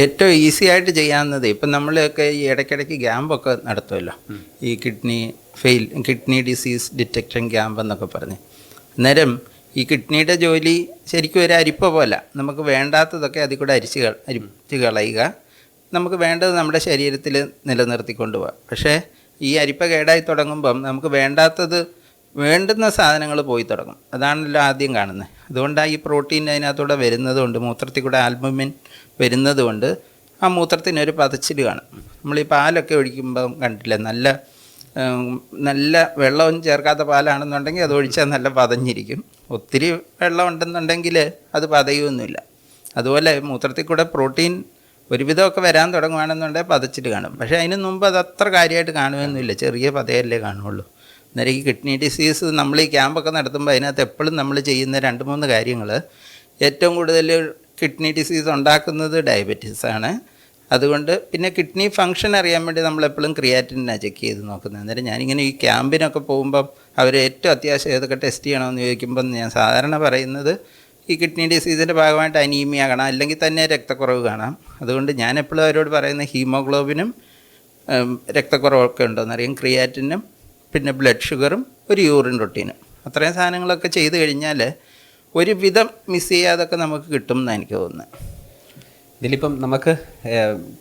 ഏറ്റവും ഈസി ആയിട്ട് ചെയ്യാവുന്നത്, ഇപ്പം നമ്മളൊക്കെ ഈ ഇടയ്ക്കിടയ്ക്ക് ക്യാമ്പൊക്കെ നടത്തുമല്ലോ, ഈ കിഡ്നി ഡിസീസ് ഡിറ്റക്ഷൻ ക്യാമ്പ് എന്നൊക്കെ പറഞ്ഞ്. അന്നേരം ഈ കിഡ്നിയുടെ ജോലി ശരിക്കും ഒരു അരിപ്പ പോലെ, നമുക്ക് വേണ്ടാത്തതൊക്കെ അതിൽ കൂടെ അരിച്ച് കളയുക, നമുക്ക് വേണ്ടത് നമ്മുടെ ശരീരത്തിൽ നിലനിർത്തിക്കൊണ്ട് പോകാം. പക്ഷേ ഈ അരിപ്പ കേടായി തുടങ്ങുമ്പം നമുക്ക് വേണ്ടുന്ന സാധനങ്ങൾ പോയി തുടങ്ങും. അതാണല്ലോ ആദ്യം കാണുന്നത്. അതുകൊണ്ടാണ് ഈ പ്രോട്ടീൻ അതിനകത്തൂടെ വരുന്നതുകൊണ്ട്, മൂത്രത്തിൽ കൂടെ ആൽബുമിൻ വരുന്നതുകൊണ്ട് ആ മൂത്രത്തിനൊരു പതച്ചിൽ കാണും. നമ്മൾ ഈ പാലൊക്കെ ഒഴിക്കുമ്പം കണ്ടില്ലേ, നല്ല വെള്ളം ചേർക്കാത്ത പാലാണെന്നുണ്ടെങ്കിൽ അത് ഒഴിച്ചാൽ നല്ല പതഞ്ഞിരിക്കും. ഒത്തിരി വെള്ളം ഉണ്ടെന്നുണ്ടെങ്കിൽ അത് പതയൊന്നുമില്ല. അതുപോലെ മൂത്രത്തിൽ കൂടെ പ്രോട്ടീൻ ഒരുവിധമൊക്കെ വരാൻ തുടങ്ങുകയാണെന്നുണ്ടെങ്കിൽ പതച്ചിട്ട് കാണും. പക്ഷേ അതിന് മുമ്പ് അത് അത്ര കാര്യമായിട്ട് കാണുകയൊന്നുമില്ല, ചെറിയ പതയല്ലേ കാണുള്ളൂ. അന്നേരം ഈ കിഡ്നി ഡിസീസ് നമ്മൾ ഈ ക്യാമ്പൊക്കെ നടത്തുമ്പോൾ അതിനകത്ത് എപ്പോഴും നമ്മൾ ചെയ്യുന്ന 2-3 കാര്യങ്ങൾ, ഏറ്റവും കൂടുതൽ കിഡ്നി ഡിസീസ് ഉണ്ടാക്കുന്നത് ഡയബറ്റീസാണ്. അതുകൊണ്ട് പിന്നെ കിഡ്നി ഫങ്ഷൻ അറിയാൻ വേണ്ടി നമ്മളെപ്പോഴും ക്രിയാറ്റിനാണ് ചെക്ക് ചെയ്ത് നോക്കുന്നത്. അന്നേരം ഞാനിങ്ങനെ ഈ ക്യാമ്പിനൊക്കെ പോകുമ്പം അവർ ഏറ്റവും അത്യാവശ്യം ഏതൊക്കെ ടെസ്റ്റ് ചെയ്യണമെന്ന് ചോദിക്കുമ്പം ഞാൻ സാധാരണ പറയുന്നത് ഈ കിഡ്നി ഡിസീസിൻ്റെ ഭാഗമായിട്ട് അനീമിയ കാണാം, അല്ലെങ്കിൽ തന്നെ രക്തക്കുറവ് കാണാം. അതുകൊണ്ട് ഞാൻ എപ്പോഴും അവരോട് പറയുന്നത് ഹീമോഗ്ലോബിനും രക്തക്കുറവൊക്കെ ഉണ്ടോയെന്നറിയാം, ക്രിയാറ്റിനും പിന്നെ ബ്ലഡ് ഷുഗറും ഒരു യൂറിൻ റൊട്ടീനും. അത്രയും സാധനങ്ങളൊക്കെ ചെയ്ത് കഴിഞ്ഞാൽ ഒരു വിധം മിസ് ചെയ്യാതൊക്കെ നമുക്ക് കിട്ടും എന്നാണ് എനിക്ക് തോന്നുന്നത്. ഇതിലിപ്പം നമുക്ക്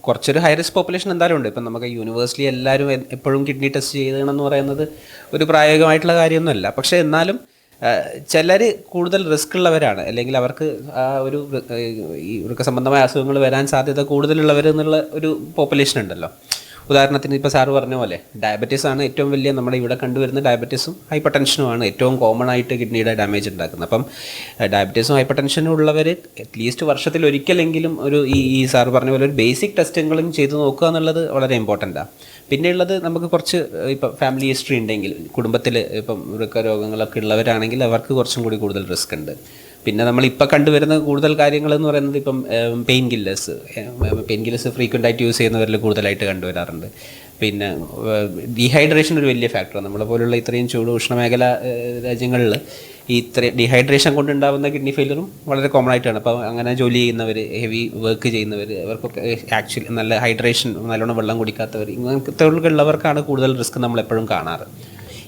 കുറച്ചൊരു ഹൈ റിസ്ക് പോപ്പുലേഷൻ എന്തായാലും ഉണ്ട്. ഇപ്പം നമുക്ക് യൂണിവേഴ്സിറ്റി എല്ലാവരും എപ്പോഴും കിഡ്നി ടെസ്റ്റ് ചെയ്യണമെന്ന് പറയുന്നത് ഒരു പ്രായോഗികമായിട്ടുള്ള കാര്യമൊന്നുമല്ല. പക്ഷേ എന്നാലും ചിലർ കൂടുതൽ റിസ്ക് ഉള്ളവരാണ്, അല്ലെങ്കിൽ അവർക്ക് ആ ഒരു ഈ വൃക്ക സംബന്ധമായ അസുഖങ്ങൾ വരാൻ സാധ്യത കൂടുതലുള്ളവർ എന്നുള്ള ഒരു പോപ്പുലേഷൻ ഉണ്ടല്ലോ. ഉദാഹരണത്തിന് ഇപ്പോൾ സാറ് പറഞ്ഞ പോലെ ഡയബറ്റീസ് ആണ് ഏറ്റവും വലിയ, നമ്മുടെ ഇവിടെ കണ്ടുവരുന്ന ഡയബറ്റീസും ഹൈപ്പർ ടെൻഷനുമാണ് ഏറ്റവും കോമൺ ആയിട്ട് കിഡ്നിയുടെ ഡാമേജ് ഉണ്ടാക്കുന്നത്. അപ്പം ഡയബറ്റീസും ഹൈപ്പർ ടെൻഷനും ഉള്ളവർ അറ്റ്ലീസ്റ്റ് വർഷത്തിൽ ഒരിക്കലെങ്കിലും ഒരു ഈ സാറ് പറഞ്ഞ പോലെ ഒരു ബേസിക് ടെസ്റ്റെങ്കിലും ചെയ്ത് നോക്കുക എന്നുള്ളത് വളരെ ഇമ്പോർട്ടൻ്റാണ്. പിന്നെയുള്ളത് നമുക്ക് കുറച്ച് ഇപ്പം ഫാമിലി ഹിസ്റ്ററി ഉണ്ടെങ്കിൽ, കുടുംബത്തിൽ ഇപ്പം വൃക്ക രോഗങ്ങളൊക്കെ ഉള്ളവരാണെങ്കിൽ അവർക്ക് കുറച്ചും കൂടി കൂടുതൽ റിസ്ക് ഉണ്ട്. പിന്നെ നമ്മളിപ്പോൾ കണ്ടുവരുന്ന കൂടുതൽ കാര്യങ്ങളെന്ന് പറയുന്നത് ഇപ്പം പെയിൻ കില്ലേഴ്സ് ഫ്രീക്വൻ്റ് ആയിട്ട് യൂസ് ചെയ്യുന്നവരിൽ കൂടുതലായിട്ട് കണ്ടുവരാറുണ്ട്. പിന്നെ ഡീഹൈഡ്രേഷൻ ഒരു വലിയ ഫാക്ടറാണ്. നമ്മളെ പോലുള്ള ഇത്രയും ചൂട് ഉഷ്ണമേഖല രാജ്യങ്ങളിൽ ഈ ഡീഹൈഡ്രേഷൻ കൊണ്ടുണ്ടാകുന്ന കിഡ്നി ഫെയിലറും വളരെ കോമൺ ആയിട്ടാണ്. അപ്പോൾ അങ്ങനെ ജോലി ചെയ്യുന്നവർ, ഹെവി വർക്ക് ചെയ്യുന്നവർ, അവർക്കൊക്കെ ആക്ച്വലി നല്ല ഹൈഡ്രേഷൻ, നല്ലോണം വെള്ളം കുടിക്കാത്തവർ, ഇങ്ങനത്തെ ഉള്ളവർക്കാണ് കൂടുതൽ റിസ്ക് നമ്മളെപ്പോഴും കാണാറ്.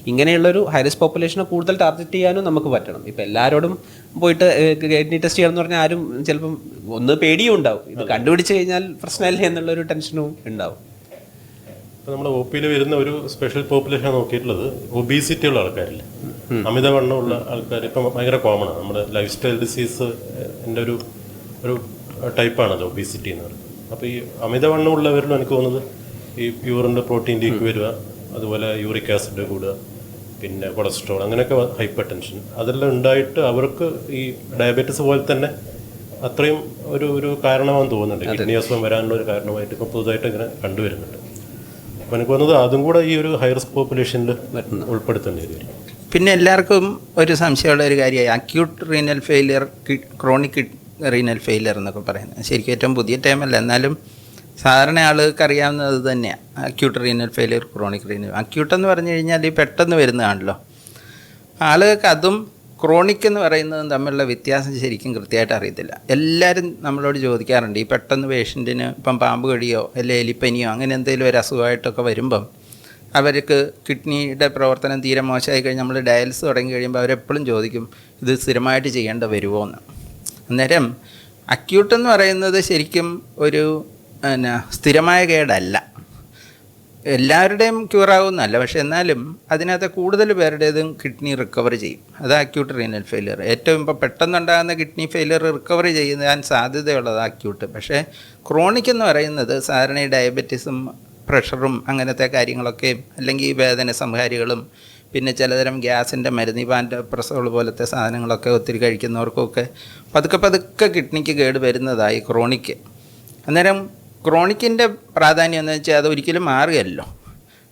ഇങ്ങനെയുള്ളൊരു ഹൈ റിസ്ക് പോപ്പുലേഷനെ കൂടുതൽ ടാർഗറ്റ് ചെയ്യാനും നമുക്ക് പറ്റണം. ഇപ്പോൾ എല്ലാവരോടും പോയിട്ട് കിഡ്നി ടെസ്റ്റ് ചെയ്യാമെന്ന് പറഞ്ഞാൽ ആരും ചിലപ്പം ഒന്ന് പേടിയും ഉണ്ടാവും, ഇത് കണ്ടുപിടിച്ച് കഴിഞ്ഞാൽ പ്രശ്നമല്ലേ എന്നുള്ളൊരു ടെൻഷനും ഉണ്ടാവും. ഇപ്പോൾ നമ്മുടെ ഒ പിയിൽ വരുന്ന ഒരു സ്പെഷ്യൽ പോപ്പുലേഷൻ നോക്കിയിട്ടുള്ളത് ഒബീസിറ്റി ഉള്ള ആൾക്കാരില്ല, അമിതവണ്ണമുള്ള ആൾക്കാർ ഇപ്പം ഭയങ്കര കോമണാണ്. നമ്മുടെ ലൈഫ് സ്റ്റൈൽ ഡിസീസ് എൻ്റെ ഒരു ടൈപ്പാണത് ഒബീസിറ്റി എന്ന് പറയുന്നത്. അപ്പോൾ ഈ അമിതവണ്ണമുള്ളവരിലും എനിക്ക് തോന്നുന്നത് ഈ യൂറിൻ്റെ പ്രോട്ടീൻ ലീക്ക് വരിക, അതുപോലെ യൂറിക് ആസിഡ് കൂടുക, പിന്നെ കൊളസ്ട്രോൾ, അങ്ങനെയൊക്കെ ഹൈപ്പർ ടെൻഷൻ, അതെല്ലാം ഉണ്ടായിട്ട് അവർക്ക് ഈ ഡയബറ്റീസ് പോലെ തന്നെ അത്രയും ഒരു കാരണമാണെന്ന് തോന്നുന്നുണ്ട്. കിഡ്നി അസുഖം വരാനുള്ള ഒരു കാരണമായിട്ട് ഇപ്പോൾ പുതുതായിട്ട് ഇങ്ങനെ കണ്ടുവരുന്നുണ്ട്. അപ്പോൾ എനിക്ക് തോന്നുന്നത് അതും കൂടെ ഈ ഒരു ഹൈ റിസ്ക് പോപ്പുലേഷനിൽ ഉൾപ്പെടുത്തേണ്ടി വരും. പിന്നെ എല്ലാവർക്കും ഒരു സംശയമുള്ള ഒരു കാര്യമായി acute renal failure, chronic renal failure എന്നൊക്കെ പറയുന്നത്. ശരിക്കും ഏറ്റവും പുതിയ ടൈമല്ല, എന്നാലും സാധാരണ ആളുകൾക്ക് അറിയാവുന്നത് തന്നെയാണ് acute renal failure, chronic renal. Acute എന്ന് പറഞ്ഞു കഴിഞ്ഞാൽ ഈ പെട്ടെന്ന് വരുന്നതാണല്ലോ. ആളുകൾക്ക് അതും ക്രോണിക് എന്ന് പറയുന്നതും തമ്മിലുള്ള വ്യത്യാസം ശരിക്കും കൃത്യമായിട്ട് അറിയത്തില്ല. എല്ലാവരും നമ്മളോട് ചോദിക്കാറുണ്ട്, ഈ പെട്ടെന്ന് പേഷ്യൻറ്റിന് ഇപ്പം പാമ്പ് കടിയോ അല്ലെങ്കിൽ എലിപ്പനിയോ അങ്ങനെ എന്തെങ്കിലും ഒരു അസുഖമായിട്ടൊക്കെ വരുമ്പം അവർക്ക് കിഡ്നിയുടെ പ്രവർത്തനം തീരെ മോശമായി കഴിഞ്ഞ് നമ്മൾ ഡയാലിസിസ് തുടങ്ങി കഴിയുമ്പോൾ അവരെപ്പോഴും ചോദിക്കും ഇത് സ്ഥിരമായിട്ട് ചെയ്യേണ്ട വരുമോ എന്ന്. അന്നേരം അക്യൂട്ട് എന്ന് പറയുന്നത് ശരിക്കും ഒരു സ്ഥിരമായ കേടല്ല, എല്ലാവരുടെയും ക്യൂറാവുന്നല്ല. പക്ഷെ എന്നാലും അതിനകത്ത് കൂടുതൽ പേരുടേതും കിഡ്നി റിക്കവർ ചെയ്യും. അത് അക്യൂട്ട് റീനൽ ഫെയിലിയർ. ഏറ്റവും ഇപ്പോൾ പെട്ടെന്നുണ്ടാകുന്ന കിഡ്നി ഫെയിലിയർ റിക്കവർ ചെയ്യാൻ സാധ്യതയുള്ളത് അക്യൂട്ട്. പക്ഷേ ക്രോണിക് എന്ന് പറയുന്നത് സാധാരണ ഈ ഡയബറ്റീസും പ്രഷറും അങ്ങനത്തെ കാര്യങ്ങളൊക്കെ, അല്ലെങ്കിൽ വേദന സംഹാരികളും, പിന്നെ ചിലതരം ഗ്യാസിൻ്റെ മരുന്ന്, പാൻറ്റപ്രസോൾ പോലത്തെ സാധനങ്ങളൊക്കെ ഒത്തിരി കഴിക്കുന്നവർക്കൊക്കെ പതുക്കെ കിഡ്നിക്ക് കേട് വരുന്നതായി ക്രോണിക്ക്. അന്നേരം ക്രോണിക്കിൻ്റെ പ്രാധാന്യം എന്ന് വെച്ചാൽ അത് ഒരിക്കലും മാറുകയല്ലോ.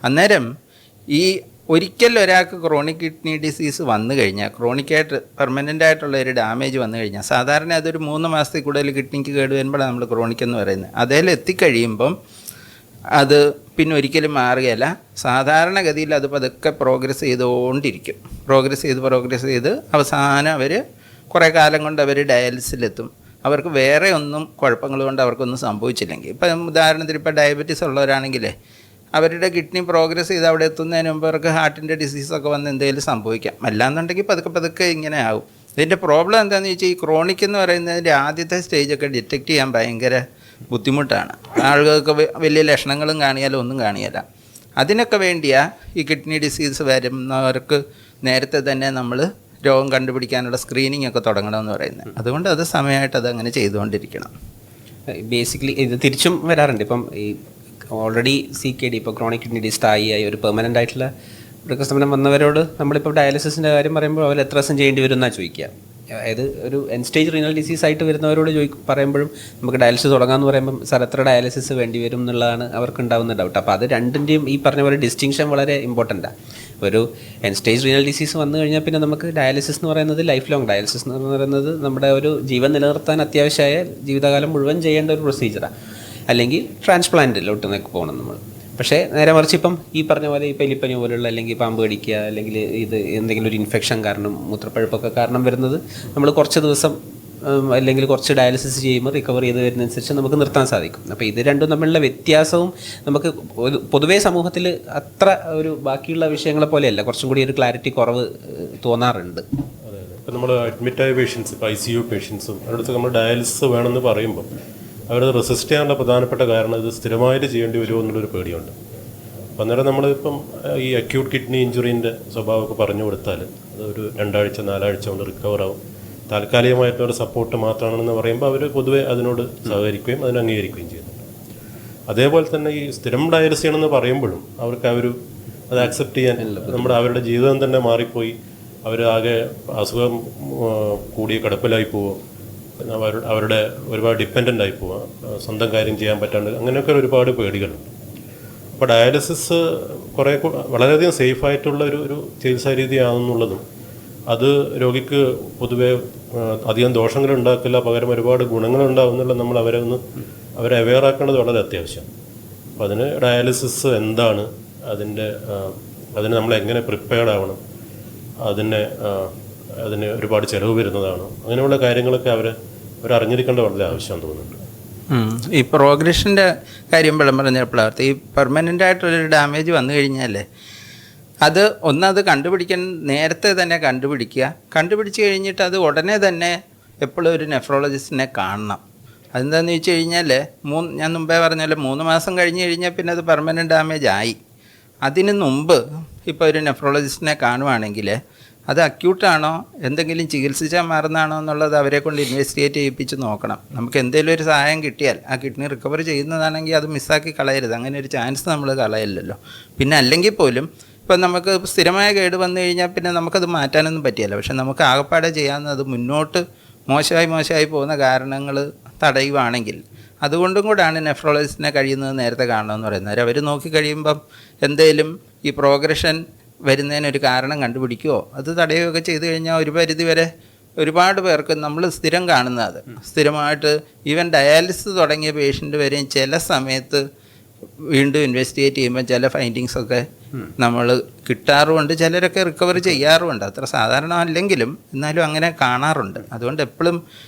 അന്നേരം ഈ ഒരിക്കൽ ഒരാൾക്ക് ക്രോണിക് കിഡ്നി ഡിസീസ് വന്നു കഴിഞ്ഞാൽ, ക്രോണിക്കായിട്ട് പെർമനൻ്റ് ആയിട്ടുള്ള ഒരു ഡാമേജ് വന്നു കഴിഞ്ഞാൽ, സാധാരണ അതൊരു 3 മാസത്തിൽ കൂടുതൽ കിഡ്നിക്ക് കേട് വരുമ്പോഴാണ് നമ്മൾ ക്രോണിക് എന്ന് പറയുന്നത്. അതിൽ എത്തിക്കഴിയുമ്പം അത് പിന്നെ ഒരിക്കലും മാറുകയല്ല. സാധാരണഗതിയിൽ അത് പതുക്കെ പ്രോഗ്രസ് ചെയ്തുകൊണ്ടിരിക്കും. പ്രോഗ്രസ് ചെയ്ത് അവസാനം അവർ കുറേ കാലം കൊണ്ട് അവർ ഡയാലിസിലെത്തും. അവർക്ക് വേറെ ഒന്നും കുഴപ്പങ്ങൾ കൊണ്ട് അവർക്കൊന്നും സംഭവിച്ചില്ലെങ്കിൽ, ഇപ്പം ഉദാഹരണത്തിന് ഇപ്പോൾ ഡയബറ്റീസ് ഉള്ളവരാണെങ്കിൽ അവരുടെ കിഡ്നി പ്രോഗ്രസ് ചെയ്ത് അവിടെ എത്തുന്നതിന് മുമ്പ് അവർക്ക് ഹാർട്ടിൻ്റെ ഡിസീസൊക്കെ വന്ന് എന്തെങ്കിലും സംഭവിക്കാം. അല്ലാന്നുണ്ടെങ്കിൽ പതുക്കെ ഇങ്ങനെ ആകും. ഇതിൻ്റെ പ്രോബ്ലം എന്താണെന്ന് ചോദിച്ചാൽ, ഈ ക്രോണിക് എന്ന് പറയുന്നതിൻ്റെ ആദ്യത്തെ സ്റ്റേജൊക്കെ ഡിറ്റക്റ്റ് ചെയ്യാൻ ഭയങ്കര ബുദ്ധിമുട്ടാണ്. ആളുകൾക്ക് വലിയ ലക്ഷണങ്ങളും കാണിയാലും ഒന്നും കാണിയല്ല. അതിനൊക്കെ വേണ്ടിയാ ഈ കിഡ്നി ഡിസീസ് വരുന്നവർക്ക് നേരത്തെ തന്നെ നമ്മൾ രോഗം കണ്ടുപിടിക്കാനുള്ള സ്ക്രീനിങ് ഒക്കെ തുടങ്ങണമെന്ന് പറയുന്നത്. അതുകൊണ്ട് അത് സമയമായിട്ട് അതങ്ങനെ ചെയ്തുകൊണ്ടിരിക്കണം. ബേസിക്കലി ഇത് തിരിച്ചും വരാറുണ്ട്. ഇപ്പം ഈ ഓൾറെഡി CKD ഇപ്പോൾ ക്രോണിക് കിഡ്നി ഡിസീസ് ആയി ഒരു പെർമനൻ്റ് ആയിട്ടുള്ള മൃഗസ്തംഭനം വന്നവരോട് നമ്മളിപ്പോൾ ഡയാലിസിസിൻ്റെ കാര്യം പറയുമ്പോൾ അവർ എത്ര ദിവസം ചെയ്യേണ്ടി വരും എന്നാണ് ചോദിക്കുക. അതായത് ഒരു എൻ സ്റ്റേജ് റീനൽ ഡിസീസ് ആയിട്ട് വരുന്നവരോട് പറയുമ്പോഴും നമുക്ക് ഡയാലിസിസ് തുടങ്ങാമെന്ന് പറയുമ്പം സാർ എത്ര ഡയാലിസിസ് വേണ്ടി വരും എന്നുള്ളതാണ് അവർക്ക് ഉണ്ടാകുന്ന ഡൗട്ട്. അപ്പോൾ അത് രണ്ടിൻ്റെയും ഈ പറഞ്ഞ പോലെ ഡിസ്റ്റിങ്ഷൻ വളരെ ഇമ്പോർട്ടൻ്റാണ്. ഒരു എൻ സ്റ്റേജ് റീനൽ ഡിസീസ് വന്നു കഴിഞ്ഞാൽ പിന്നെ നമുക്ക് ഡയാലിസിസ് എന്ന് പറയുന്നത് ലൈഫ് ലോങ് ഡയാലിസിസ് എന്ന് പറയുന്നത് നമ്മുടെ ഒരു ജീവൻ നിലനിർത്താൻ അത്യാവശ്യമായ ജീവിതകാലം മുഴുവൻ ചെയ്യേണ്ട ഒരു പ്രൊസീജിയറാണ്. അല്ലെങ്കിൽ ട്രാൻസ്പ്ലാന്റിലോട്ട് പോകണം നമ്മൾ. പക്ഷേ നേരെ മറിച്ച് ഇപ്പം ഈ പറഞ്ഞ പോലെ ഇപ്പോൾ എലിപ്പനി പോലുള്ള അല്ലെങ്കിൽ പാമ്പ് കടിക്കുക അല്ലെങ്കിൽ ഇത് എന്തെങ്കിലും ഒരു ഇൻഫെക്ഷൻ കാരണം മൂത്രപ്പഴുപ്പൊക്കെ കാരണം വരുന്നത് നമ്മൾ കുറച്ച് ദിവസം അല്ലെങ്കിൽ കുറച്ച് ഡയാലിസിസ് ചെയ്യുമ്പോൾ റിക്കവർ ചെയ്ത് വരുന്നതനുസരിച്ച് നമുക്ക് നിർത്താൻ സാധിക്കും. അപ്പോൾ ഇത് രണ്ടും തമ്മിലുള്ള വ്യത്യാസവും നമുക്ക് പൊതുവേ സമൂഹത്തിൽ അത്ര ഒരു ബാക്കിയുള്ള വിഷയങ്ങളെ പോലെയല്ല, കുറച്ചും കൂടി ഒരു ക്ലാരിറ്റി കുറവ് തോന്നാറുണ്ട്. അതെ, ഇപ്പം നമ്മൾ അഡ്മിറ്റായ പേഷ്യൻസ്, ഇപ്പോൾ ICU പേഷ്യൻസും അവരുടെ നമ്മൾ ഡയാലിസിസ് വേണമെന്ന് പറയുമ്പോൾ അവരത് റെസിസ്റ്റ് ചെയ്യാനുള്ള പ്രധാനപ്പെട്ട കാരണം ഇത് സ്ഥിരമായിട്ട് ചെയ്യേണ്ടി വരുമോ എന്നുള്ളൊരു പേടിയുണ്ട്. അപ്പം അന്നേരം നമ്മളിപ്പം ഈ അക്യൂട്ട് കിഡ്നി ഇഞ്ചുറീൻ്റെ സ്വഭാവമൊക്കെ പറഞ്ഞു കൊടുത്താൽ അത് ഒരു 2 ആഴ്ച 4 ആഴ്ച കൊണ്ട് റിക്കവർ ആവും, താൽക്കാലികമായിട്ടൊരു സപ്പോർട്ട് മാത്രമാണെന്ന് പറയുമ്പോൾ അവർ പൊതുവെ അതിനോട് സഹകരിക്കുകയും അതിനെ അംഗീകരിക്കുകയും ചെയ്യുന്നുണ്ട്. അതേപോലെ തന്നെ ഈ സ്ഥിരം ഡയാലിസിസ് ചെയ്യണമെന്ന് പറയുമ്പോഴും അവർക്ക് അത് ആക്സെപ്റ്റ് ചെയ്യാൻ അവരുടെ ജീവിതം തന്നെ മാറിപ്പോയി, അവർ ആകെ അസുഖം കൂടിയ കിടപ്പിലായി പോവുക, അവരുടെ ഒരുപാട് ഡിപ്പെൻഡൻ്റ് ആയി പോവുക, സ്വന്തം കാര്യം ചെയ്യാൻ പറ്റാണ്ട്, അങ്ങനെയൊക്കെ ഒരുപാട് പേടികളുണ്ട്. അപ്പോൾ ഡയാലിസിസ് വളരെയധികം സേഫായിട്ടുള്ള ഒരു ചികിത്സാ രീതിയാണെന്നുള്ളതും അത് രോഗിക്ക് പൊതുവെ അധികം ദോഷങ്ങൾ ഉണ്ടാക്കില്ല, പകരം ഒരുപാട് ഗുണങ്ങളുണ്ടാവും എന്നുള്ളത് നമ്മൾ അവരെ അവെയർ ആക്കേണ്ടത് വളരെ അത്യാവശ്യമാണ്. അപ്പോൾ അതിന് ഡയാലിസിസ് എന്താണ്, അതിന് നമ്മൾ എങ്ങനെ പ്രിപ്പയർഡ് ആവണം, അതിന് ഒരുപാട് ചിലവ് വരുന്നതാണ്, അങ്ങനെയുള്ള കാര്യങ്ങളൊക്കെ അവർ അറിഞ്ഞിരിക്കേണ്ട വളരെ ആവശ്യം തോന്നുന്നുണ്ട്. ഈ പ്രോഗ്രഷൻ്റെ കാര്യം പറഞ്ഞപ്പോഴാണ് ഈ പെർമനൻ്റ് ആയിട്ടൊരു ഡാമേജ് വന്നു കഴിഞ്ഞാൽ അത് കണ്ടുപിടിക്കാൻ നേരത്തെ തന്നെ കണ്ടുപിടിച്ച് കഴിഞ്ഞിട്ട് അത് ഉടനെ തന്നെ എപ്പോഴും ഒരു നെഫ്രോളജിസ്റ്റിനെ കാണണം. അതെന്താണെന്ന് വെച്ച് കഴിഞ്ഞാൽ ഞാൻ മുമ്പേ പറഞ്ഞ 3 മാസം കഴിഞ്ഞ് കഴിഞ്ഞാൽ പിന്നെ അത് പെർമനൻ്റ് ഡാമേജ് ആയി. അതിന് മുമ്പ് ഇപ്പോൾ ഒരു നെഫ്രോളജിസ്റ്റിനെ കാണുവാണെങ്കിൽ അത് അക്യൂട്ടാണോ, എന്തെങ്കിലും ചികിത്സിച്ചാൽ മാറുന്നതാണോ എന്നുള്ളത് അവരെ കൊണ്ട് ഇൻവെസ്റ്റിഗേറ്റ് ചെയ്യിപ്പിച്ച് നോക്കണം. നമുക്ക് എന്തെങ്കിലും ഒരു സഹായം കിട്ടിയാൽ ആ കിഡ്നി റിക്കവർ ചെയ്യുന്നതാണെങ്കിൽ അത് മിസ്സാക്കി കളയരുത്. അങ്ങനെ ഒരു ചാൻസ് നമ്മൾ കളയില്ലല്ലോ. പിന്നെ അല്ലെങ്കിൽ പോലും ഇപ്പം നമുക്ക് സ്ഥിരമായ കേട് വന്നു കഴിഞ്ഞാൽ പിന്നെ നമുക്കത് മാറ്റാനൊന്നും പറ്റിയല്ല. പക്ഷെ നമുക്ക് ആകപ്പാടെ ചെയ്യാവുന്നത് മുന്നോട്ട് മോശമായി പോകുന്ന കാരണങ്ങൾ തടയുവാണെങ്കിൽ അതുകൊണ്ടും കൂടാണ് നെഫ്രോളജിസ്റ്റിനെ കഴിയുന്നത് നേരത്തെ കാണണമെന്ന് പറയുന്നത്. അവർ നോക്കി കഴിയുമ്പം എന്തെങ്കിലും ഈ പ്രോഗ്രഷൻ വരുന്നതിനൊരു കാരണം കണ്ടുപിടിക്കുകയോ അത് തടയുകയൊക്കെ ചെയ്തു കഴിഞ്ഞാൽ ഒരു പരിധി വരെ ഒരുപാട് പേർക്ക് നമ്മൾ സ്ഥിരം കാണുന്നത് സ്ഥിരമായിട്ട് ഈവൻ ഡയാലിസിസ് തുടങ്ങിയ പേഷ്യൻ്റ് വരെയും ചില സമയത്ത് വീണ്ടും ഇൻവെസ്റ്റിഗേറ്റ് ചെയ്യുമ്പോൾ ചില ഫൈൻഡിങ്സൊക്കെ നമ്മൾ കിട്ടാറുമുണ്ട്. ചിലരൊക്കെ റിക്കവർ ചെയ്യാറുമുണ്ട്. അത്ര സാധാരണ അല്ലെങ്കിലും എന്നാലും അങ്ങനെ കാണാറുണ്ട്. അതുകൊണ്ട് എപ്പോഴും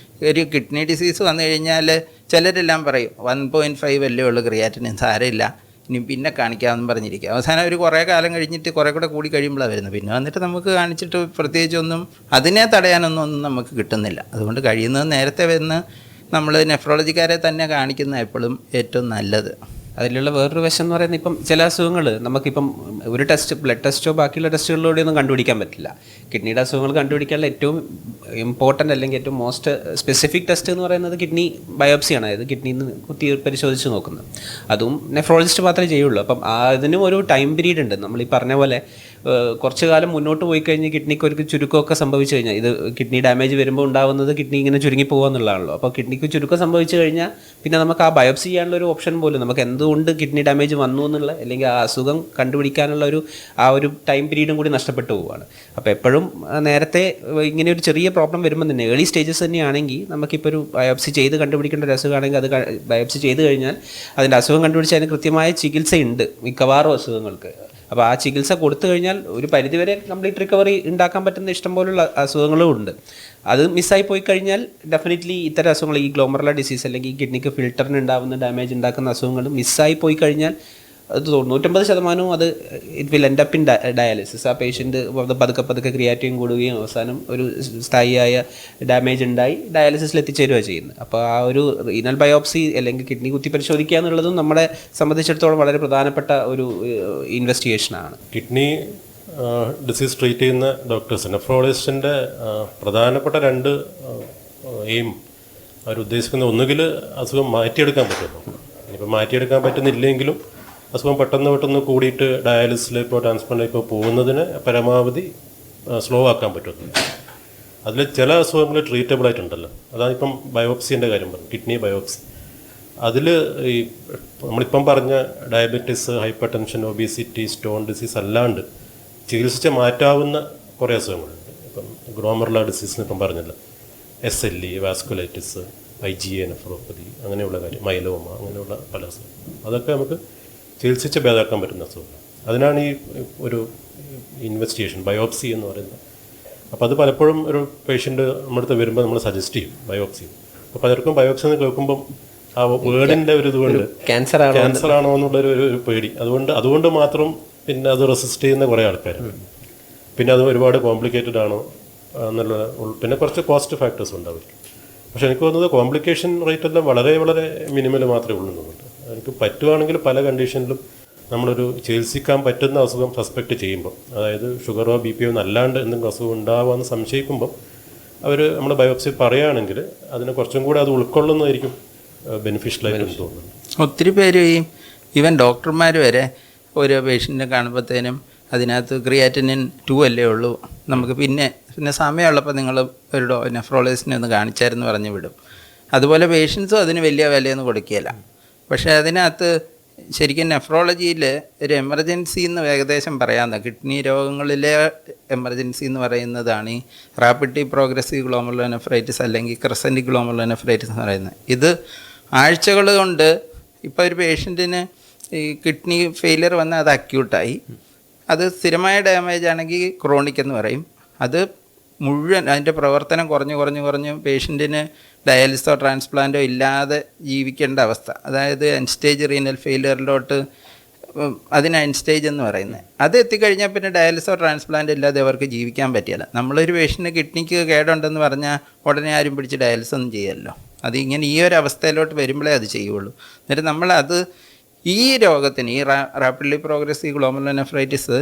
ഒരു കിഡ്നി ഡിസീസ് വന്നു കഴിഞ്ഞാൽ ചിലരെല്ലാം പറയും 1.5 അല്ലേ ഉള്ളൂ ക്രിയാറ്റിനിൻ, സാരമില്ല, ഇനി പിന്നെ കാണിക്കാമെന്ന് പറഞ്ഞിരിക്കുക. അവസാനം ഒരു കുറേ കാലം കഴിഞ്ഞിട്ട് കുറേ കൂടെ കൂടി കഴിയുമ്പോഴാണ് വരുന്നത്. പിന്നെ വന്നിട്ട് നമുക്ക് കാണിച്ചിട്ട് പ്രത്യേകിച്ചൊന്നും അതിനെ തടയാനൊന്നും നമുക്ക് കിട്ടുന്നില്ല. അതുകൊണ്ട് കഴിയുന്നത് നേരത്തെ വന്ന് നമ്മൾ നെഫ്രോളജിക്കാരെ തന്നെ കാണിക്കുന്ന എപ്പോഴും ഏറ്റവും നല്ലത്. അതിലുള്ള വേറൊരു വശം എന്ന് പറയുന്നത് ഇപ്പം ചില അസുഖങ്ങൾ നമുക്കിപ്പം ഒരു ബ്ലഡ് ടെസ്റ്റോ ബാക്കിയുള്ള ടെസ്റ്റുകളിലൂടെയൊന്നും കണ്ടുപിടിക്കാൻ പറ്റില്ല. കിഡ്നിയുടെ അസുഖങ്ങൾ കണ്ടുപിടിക്കാനുള്ള ഏറ്റവും ഇമ്പോർട്ടൻ്റ് അല്ലെങ്കിൽ ഏറ്റവും മോസ്റ്റ് സ്പെസിഫിക് ടെസ്റ്റ് എന്ന് പറയുന്നത് കിഡ്നി ബയോപ്സിയാണ്. അതായത് കിഡ്നിയിൽ നിന്ന് കുത്തി പരിശോധിച്ച് നോക്കുന്നത്. അതും നെഫ്രോളജിസ്റ്റ് മാത്രമേ ചെയ്യുള്ളൂ. അപ്പം അതിനും ഒരു ടൈം പീരീഡ് ഉണ്ട്. നമ്മൾ ഈ പറഞ്ഞ പോലെ കുറച്ച് കാലം മുന്നോട്ട് പോയി കഴിഞ്ഞ് കിഡ്നിക്ക് ഒരു ചുരുക്കമൊക്കെ സംഭവിച്ചു കഴിഞ്ഞാൽ, ഇത് കിഡ്നി ഡാമേജ് വരുമ്പോൾ ഉണ്ടാകുന്നത് കിഡ്നി ഇങ്ങനെ ചുരുങ്ങി പോകുക എന്നുള്ളതാണല്ലോ. അപ്പോൾ കിഡ്നിക്ക് ചുരുക്കം സംഭവിച്ചു കഴിഞ്ഞാൽ പിന്നെ നമുക്ക് ആ ബയോപ്സി ചെയ്യാനുള്ള ഒരു ഓപ്ഷൻ പോലും, നമുക്ക് എന്തുകൊണ്ട് കിഡ്നി ഡാമേജ് വന്നു എന്നുള്ള അല്ലെങ്കിൽ ആ അസുഖം കണ്ടുപിടിക്കാനുള്ള ആ ഒരു ടൈം പീരീഡും കൂടി നഷ്ടപ്പെട്ടു പോവുകയാണ്. അപ്പോൾ എപ്പോഴും നേരത്തെ ഇങ്ങനെ ഒരു ചെറിയ പ്രോബ്ലം വരുമ്പോൾ തന്നെ ഏർലി സ്റ്റേജസ് തന്നെയാണെങ്കിൽ നമുക്കിപ്പോൾ ഒരു ബയോപ്സി ചെയ്ത് കണ്ടുപിടിക്കേണ്ട ഒരു അസുഖമാണെങ്കിൽ അത് ബയോപ്സി ചെയ്ത് കഴിഞ്ഞാൽ അതിൻ്റെ അസുഖം കണ്ടുപിടിച്ച് അതിന് കൃത്യമായ ചികിത്സയുണ്ട് മിക്കവാറും അസുഖങ്ങൾക്ക്. അപ്പോൾ ആ ചികിത്സ കൊടുത്തു കഴിഞ്ഞാൽ ഒരു പരിധിവരെ കംപ്ലീറ്റ് റിക്കവറി ഉണ്ടാക്കാൻ പറ്റുന്ന ഇഷ്ടംപോലുള്ള അസുഖങ്ങളും ഉണ്ട്. അത് മിസ്സായി പോയി കഴിഞ്ഞാൽ ഡെഫിനറ്റ്ലി ഇത്തരം അസുഖങ്ങൾ, ഈ ഗ്ലോമറുലർ ഡിസീസ് അല്ലെങ്കിൽ കിഡ്നിക്ക് ഫിൽറ്ററിന് ഉണ്ടാകുന്ന ഡാമേജ് ഉണ്ടാക്കുന്ന അസുഖങ്ങൾ മിസ്സായി പോയി കഴിഞ്ഞാൽ അത് 90% അത് it will end up in dialysis. ആ പേഷ്യൻ്റ് പതുക്കെ പതുക്കെ ക്രിയാറ്റിൻ കൂടുകയും അവസാനം ഒരു സ്ഥായിയായ ഡാമേജ് ഉണ്ടായി ഡയാലിസിസിൽ എത്തിച്ചേരുകയാണ് ചെയ്യുന്നത്. അപ്പോൾ ആ ഒരു റീനൽ ബയോപ്സി അല്ലെങ്കിൽ കിഡ്നി കുത്തി പരിശോധിക്കുക എന്നുള്ളതും നമ്മളെ സംബന്ധിച്ചിടത്തോളം വളരെ പ്രധാനപ്പെട്ട ഒരു ഇൻവെസ്റ്റിഗേഷനാണ്. കിഡ്നി ഡിസീസ് ട്രീറ്റ് ചെയ്യുന്ന ഡോക്ടേഴ്സ് നെഫ്രോളജിസ്റ്റിൻ്റെ പ്രധാനപ്പെട്ട 2 എയിം അവരുദ്ദേശിക്കുന്ന, ഒന്നുകിൽ അസുഖം മാറ്റിയെടുക്കാൻ പറ്റുമോ, ഇനിയിപ്പോൾ മാറ്റിയെടുക്കാൻ പറ്റുന്നില്ലെങ്കിലും അസുഖം പെട്ടെന്ന് കൂടിയിട്ട് ഡയാലിസിൽ ഇപ്പോൾ ട്രാൻസ്പ്ലാന്റ് ഇപ്പോൾ പോകുന്നതിന് പരമാവധി സ്ലോ ആക്കാൻ പറ്റും. അതിൽ ചില അസുഖങ്ങൾ ട്രീറ്റബിൾ ആയിട്ടുണ്ടല്ലോ, അതാണ് ഇപ്പം ബയോപ്സിൻ്റെ കാര്യം പറഞ്ഞു, കിഡ്നി ബയോപ്സി. അതിൽ ഈ നമ്മളിപ്പം പറഞ്ഞ diabetes, hyper tension, obesity, stone disease അല്ലാണ്ട് ചികിത്സിച്ച് മാറ്റാവുന്ന കുറേ അസുഖങ്ങളുണ്ട്. ഇപ്പം ഗ്ലോമറുലാർ ഡിസീസിന് ഇപ്പം പറഞ്ഞല്ലോ, SLE, വാസ്കുലൈറ്റിസ്, IgA നെഫ്രോപ്പതി, അങ്ങനെയുള്ള കാര്യം, മൈലോമ, അങ്ങനെയുള്ള പല അസുഖം, അതൊക്കെ നമുക്ക് ചികിത്സിച്ച് ഭേദമാക്കാൻ പറ്റുന്ന അസുഖം. അതിനാണ് ഈ ഒരു ഇൻവെസ്റ്റിഗേഷൻ ബയോപ്സി എന്ന് പറയുന്നത്. അപ്പോൾ അത് പലപ്പോഴും ഒരു പേഷ്യൻ്റ് നമ്മുടെ അടുത്ത് വരുമ്പോൾ നമ്മൾ സജസ്റ്റ് ചെയ്യും ബയോപ്സി. അപ്പോൾ പലർക്കും ബയോപ്സി എന്ന് കേൾക്കുമ്പം ആ വേർഡിൻ്റെ ഒരു ഇതുകൊണ്ട് ക്യാൻസർ ആണോ എന്നുള്ളൊരു പേടി, അതുകൊണ്ട് മാത്രം പിന്നെ അത് റെസിസ്റ്റ് ചെയ്യുന്ന കുറേ ആൾക്കാരുണ്ട്. പിന്നെ അത് ഒരുപാട് കോംപ്ലിക്കേറ്റഡ് ആണോ എന്നുള്ള, പിന്നെ കുറച്ച് കോസ്റ്റ് ഫാക്ടേഴ്സ് ഉണ്ടാവും. പക്ഷെ എനിക്ക് തോന്നുന്നത് കോംപ്ലിക്കേഷൻ റേറ്റ് എല്ലാം വളരെ വളരെ മിനിമൽ മാത്രമേ ഉള്ളൂ എന്നുണ്ട്. എനിക്ക് പറ്റുവാണെങ്കിൽ പല കണ്ടീഷനിലും നമ്മളൊരു ചികിത്സിക്കാൻ പറ്റുന്ന അസുഖം സസ്പെക്റ്റ് ചെയ്യുമ്പോൾ, അതായത് ഷുഗറോ BP അല്ലാണ്ട് എന്തെങ്കിലും അസുഖം ഉണ്ടാവുമെന്ന് സംശയിക്കുമ്പോൾ നമ്മൾ ബയോപ്സി പറയുകയാണെങ്കിൽ അതിനെ കുറച്ചും കൂടെ അത് ഉൾക്കൊള്ളുന്നതായിരിക്കും ബെനിഫിഷ്യലായിട്ട് തോന്നുന്നു. ഒത്തിരി പേര് ഈവൻ ഡോക്ടർമാർ വരെ ഓരോ പേഷ്യൻറ്റിനെ കാണുമ്പോഴത്തേനും അതിനകത്ത് ക്രിയാറ്റിനിൻ 2 അല്ലേ ഉള്ളൂ, നമുക്ക് പിന്നെ സമയമുള്ളപ്പോൾ നിങ്ങൾ ഒരു നെഫ്രോളജിസ്റ്റിനെ ഒന്ന് കാണിച്ചായിരുന്നു പറഞ്ഞ് വിടും. അതുപോലെ പേഷ്യൻസും അതിന് വലിയ വിലയൊന്നും കൊടുക്കുകയില്ല. പക്ഷേ അതിനകത്ത് ശരിക്കും നെഫ്രോളജിയിൽ ഒരു എമർജൻസി എന്ന് ഏകദേശം പറയാവുന്ന കിഡ്നി രോഗങ്ങളിലെ എമർജൻസി എന്ന് പറയുന്നതാണ് ഈ റാപ്പിഡ്ലി പ്രോഗ്രസീവ് ഗ്ലോമറുലോനെഫ്രൈറ്റിസ് അല്ലെങ്കിൽ ക്രസൻറ്റ് ഗ്ലോമറുലോനെഫ്രൈറ്റിസ് എന്ന് പറയുന്നത്. ഇത് ആഴ്ചകൾ കൊണ്ട് ഇപ്പോൾ ഒരു പേഷ്യൻറ്റിന് ഈ കിഡ്നി ഫെയിലിയർ വന്നാൽ അത് അക്യൂട്ടായി, അത് സ്ഥിരമായ ഡാമേജ് ആണെങ്കിൽ ക്രോണിക് എന്ന് പറയും. അത് മുഴുവൻ അതിൻ്റെ പ്രവർത്തനം കുറഞ്ഞ് പേഷ്യൻറ്റിന് ഡയാലിസോ ട്രാൻസ്പ്ലാന്റോ ഇല്ലാതെ ജീവിക്കേണ്ട അവസ്ഥ, അതായത് എൻഡ് സ്റ്റേജ് റീനൽ ഫെയിലിയറിലോട്ട്, അതിന് എൻഡ് സ്റ്റേജ് എന്ന് പറയുന്നത്. അത് എത്തിക്കഴിഞ്ഞാൽ പിന്നെ ഡയാലിസോ ട്രാൻസ്പ്ലാന്റ് ഇല്ലാതെ അവർക്ക് ജീവിക്കാൻ പറ്റില്ല. നമ്മളൊരു പേഷ്യൻറ്റ് കിഡ്നിക്ക് കേടുണ്ടെന്ന് പറഞ്ഞാൽ ഉടനെ ആരും പിടിച്ച് ഡയാലിസിസ് ഒന്നും ചെയ്യല്ലോ. അത് ഇങ്ങനെ ഈ ഒരു അവസ്ഥയിലോട്ട് വരുമ്പോഴേ അത് ചെയ്യുള്ളൂ. എന്നിട്ട് നമ്മളത് ഈ രോഗത്തിന്, ഈ റാപ്പിഡ്ലി പ്രോഗ്രസീവ് ഗ്ലോമറുലോനെഫ്രൈറ്റിസ്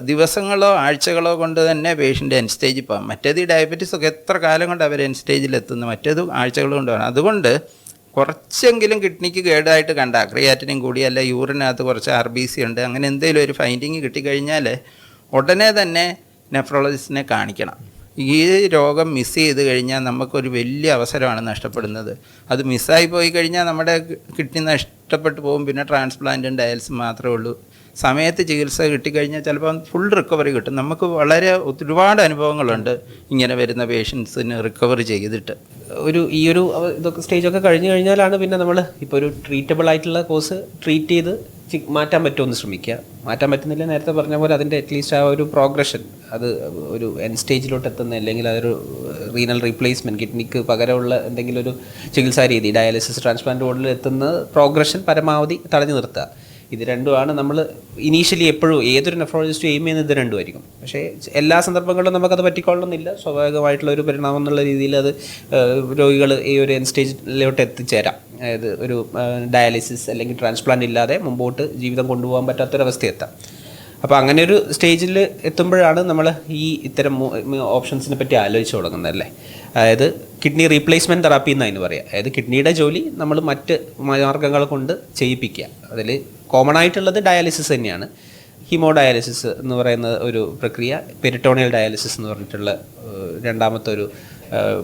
ദിവസങ്ങളോ ആഴ്ചകളോ കൊണ്ട് തന്നെ പേഷ്യൻ്റ് എൻഡ് സ്റ്റേജിൽ പോകാം. മറ്റേത് ഈ ഡയബറ്റീസ് ഒക്കെ എത്ര കാലം കൊണ്ട് അവർ എൻഡ് സ്റ്റേജിലെത്തുന്നു, മറ്റേത് ആഴ്ചകൾ കൊണ്ട് വേണം. അതുകൊണ്ട് കുറച്ചെങ്കിലും കിഡ്നിക്ക് കേടായിട്ട് കണ്ട, ക്രിയാറ്റിനും കൂടി, അല്ല യൂറിനകത്ത് കുറച്ച് RBC ഉണ്ട്, അങ്ങനെ എന്തെങ്കിലും ഒരു ഫൈൻഡിങ് കിട്ടിക്കഴിഞ്ഞാൽ ഉടനെ തന്നെ നെഫ്രോളജിസ്റ്റിനെ കാണിക്കണം. ഈ രോഗം മിസ് ചെയ്ത് കഴിഞ്ഞാൽ നമുക്കൊരു വലിയ അവസരമാണ് നഷ്ടപ്പെടുന്നത്. അത് മിസ്സായി പോയി കഴിഞ്ഞാൽ നമ്മുടെ കിഡ്നി നഷ്ടപ്പെട്ടു പോകും. പിന്നെ ട്രാൻസ്പ്ലാന്റും ഡയാലിസിസും മാത്രമേ ഉള്ളൂ. സമയത്ത് ചികിത്സ കിട്ടിക്കഴിഞ്ഞാൽ ചിലപ്പോൾ ഫുൾ റിക്കവറി കിട്ടും. നമുക്ക് ഒരുപാട് അനുഭവങ്ങളുണ്ട് ഇങ്ങനെ വരുന്ന പേഷ്യൻസിന് റിക്കവറി ചെയ്തിട്ട്. ഈ ഒരു ഇതൊക്കെ സ്റ്റേജൊക്കെ കഴിഞ്ഞ് കഴിഞ്ഞാലാണ് പിന്നെ നമ്മൾ ഇപ്പോൾ ഒരു ട്രീറ്റബിൾ ആയിട്ടുള്ള കോഴ്സ് ട്രീറ്റ് ചെയ്ത് മാറ്റാൻ പറ്റുമെന്ന് ശ്രമിക്കുക. മാറ്റാൻ പറ്റുന്നില്ല, നേരത്തെ പറഞ്ഞ പോലെ അതിൻ്റെ അറ്റ്ലീസ്റ്റ് ആ ഒരു പ്രോഗ്രഷൻ, അത് ഒരു എൻഡ് സ്റ്റേജിലോട്ട് എത്തുന്ന, അല്ലെങ്കിൽ അതൊരു റീനൽ റീപ്ലേസ്മെൻറ്റ്, കിഡ്നിക്ക് പകരമുള്ള എന്തെങ്കിലും ഒരു ചികിത്സാ രീതി, ഡയാലിസിസ്, ട്രാൻസ്പ്ലാന്റ് ബോർഡിൽ എത്തുന്ന പ്രോഗ്രഷൻ പരമാവധി തടഞ്ഞു നിർത്തുക. ഇത് രണ്ടുമാണ് നമ്മൾ ഇനീഷ്യലി എപ്പോഴും ഏതൊരു നെഫ്രോളജിസ്റ്റും എയിം ചെയ്യുന്നത് ഇത് രണ്ടുമായിരിക്കും. പക്ഷേ എല്ലാ സന്ദർഭങ്ങളിലും നമുക്കത് പറ്റിക്കൊള്ളുന്നില്ല. സ്വാഭാവികമായിട്ടുള്ള ഒരു പരിണാമം എന്നുള്ള രീതിയിൽ അത് രോഗികൾ ഈ ഒരു എൻഡ് സ്റ്റേജിലോട്ട് എത്തിച്ചേരാം. അതായത് ഒരു ഡയാലിസിസ് അല്ലെങ്കിൽ ട്രാൻസ്പ്ലാന്റ് ഇല്ലാതെ മുമ്പോട്ട് ജീവിതം കൊണ്ടുപോകാൻ പറ്റാത്തൊരവസ്ഥ എത്താം. അപ്പോൾ അങ്ങനെ ഒരു സ്റ്റേജിൽ എത്തുമ്പോഴാണ് നമ്മൾ ഇത്തരം ഓപ്ഷൻസിനെ പറ്റി ആലോചിച്ച് തുടങ്ങുന്നത് അല്ലേ. അതായത് കിഡ്നി റീപ്ലേസ്മെൻറ്റ് തെറാപ്പി എന്നതിന് പറയാം. അതായത് കിഡ്നിയുടെ ജോലി നമ്മൾ മറ്റ് മാർഗ്ഗങ്ങൾ കൊണ്ട് ചെയ്യിപ്പിക്കുക. അതിൽ കോമൺ ആയിട്ടുള്ളത് ഡയാലിസിസ് തന്നെയാണ്. ഹീമോഡയാലിസിസ് എന്ന് പറയുന്ന ഒരു പ്രക്രിയ, പെരിറ്റോണിയൽ ഡയാലിസിസ് എന്ന് പറഞ്ഞിട്ടുള്ള രണ്ടാമത്തെ ഒരു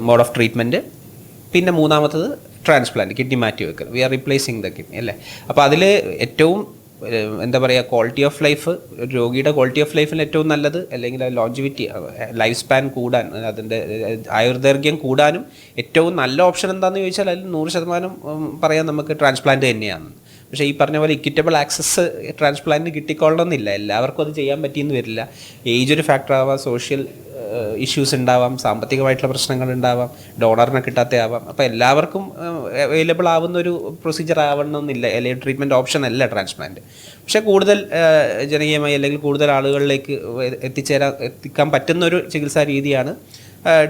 മോഡ് ഓഫ് ട്രീറ്റ്മെൻറ്റ്, പിന്നെ മൂന്നാമത്തത് ട്രാൻസ്പ്ലാന്റ്, കിഡ്നി മാറ്റി വെക്കൽ. We are replacing the kidney അല്ലേ. അപ്പോൾ അതിൽ ഏറ്റവും എന്താ പറയുക, ക്വാളിറ്റി ഓഫ് ലൈഫ്, രോഗിയുടെ ക്വാളിറ്റി ഓഫ് ലൈഫിന് ഏറ്റവും നല്ലത്, അല്ലെങ്കിൽ ലോഞ്ചിവിറ്റി, ലൈഫ് സ്പാൻ കൂടാൻ, അതിൻ്റെ ആയുർദൈർഘ്യം കൂടാനും ഏറ്റവും നല്ല ഓപ്ഷൻ എന്താണെന്ന് ചോദിച്ചാൽ അതിൽ 100% പറയാൻ നമുക്ക് ട്രാൻസ്പ്ലാന്റ് തന്നെയാണ്. പക്ഷേ ഈ പറഞ്ഞ പോലെ ഇക്വിറ്റബിൾ ആക്സസ് ട്രാൻസ്പ്ലാന്റിന് കിട്ടിക്കൊള്ളണമെന്നില്ല. എല്ലാവർക്കും അത് ചെയ്യാൻ പറ്റിയെന്ന് വരില്ല. ഏജ് ഒരു ഫാക്ടർ ആവാം, സോഷ്യൽ ഇഷ്യൂസ് ഉണ്ടാവാം, സാമ്പത്തികമായിട്ടുള്ള പ്രശ്നങ്ങൾ ഉണ്ടാവാം, ഡോണറിനെ കിട്ടാത്തയാവാം. അപ്പോൾ എല്ലാവർക്കും അവൈലബിൾ ആവുന്ന ഒരു പ്രൊസീജിയർ ആവണമെന്നില്ല, അല്ലെങ്കിൽ ട്രീറ്റ്മെൻറ്റ് ഓപ്ഷൻ അല്ല ട്രാൻസ്പ്ലാന്റ്. പക്ഷേ കൂടുതൽ ജനകീയമായി അല്ലെങ്കിൽ കൂടുതൽ ആളുകളിലേക്ക് എത്തിക്കാൻ പറ്റുന്ന ഒരു ചികിത്സാ രീതിയാണ്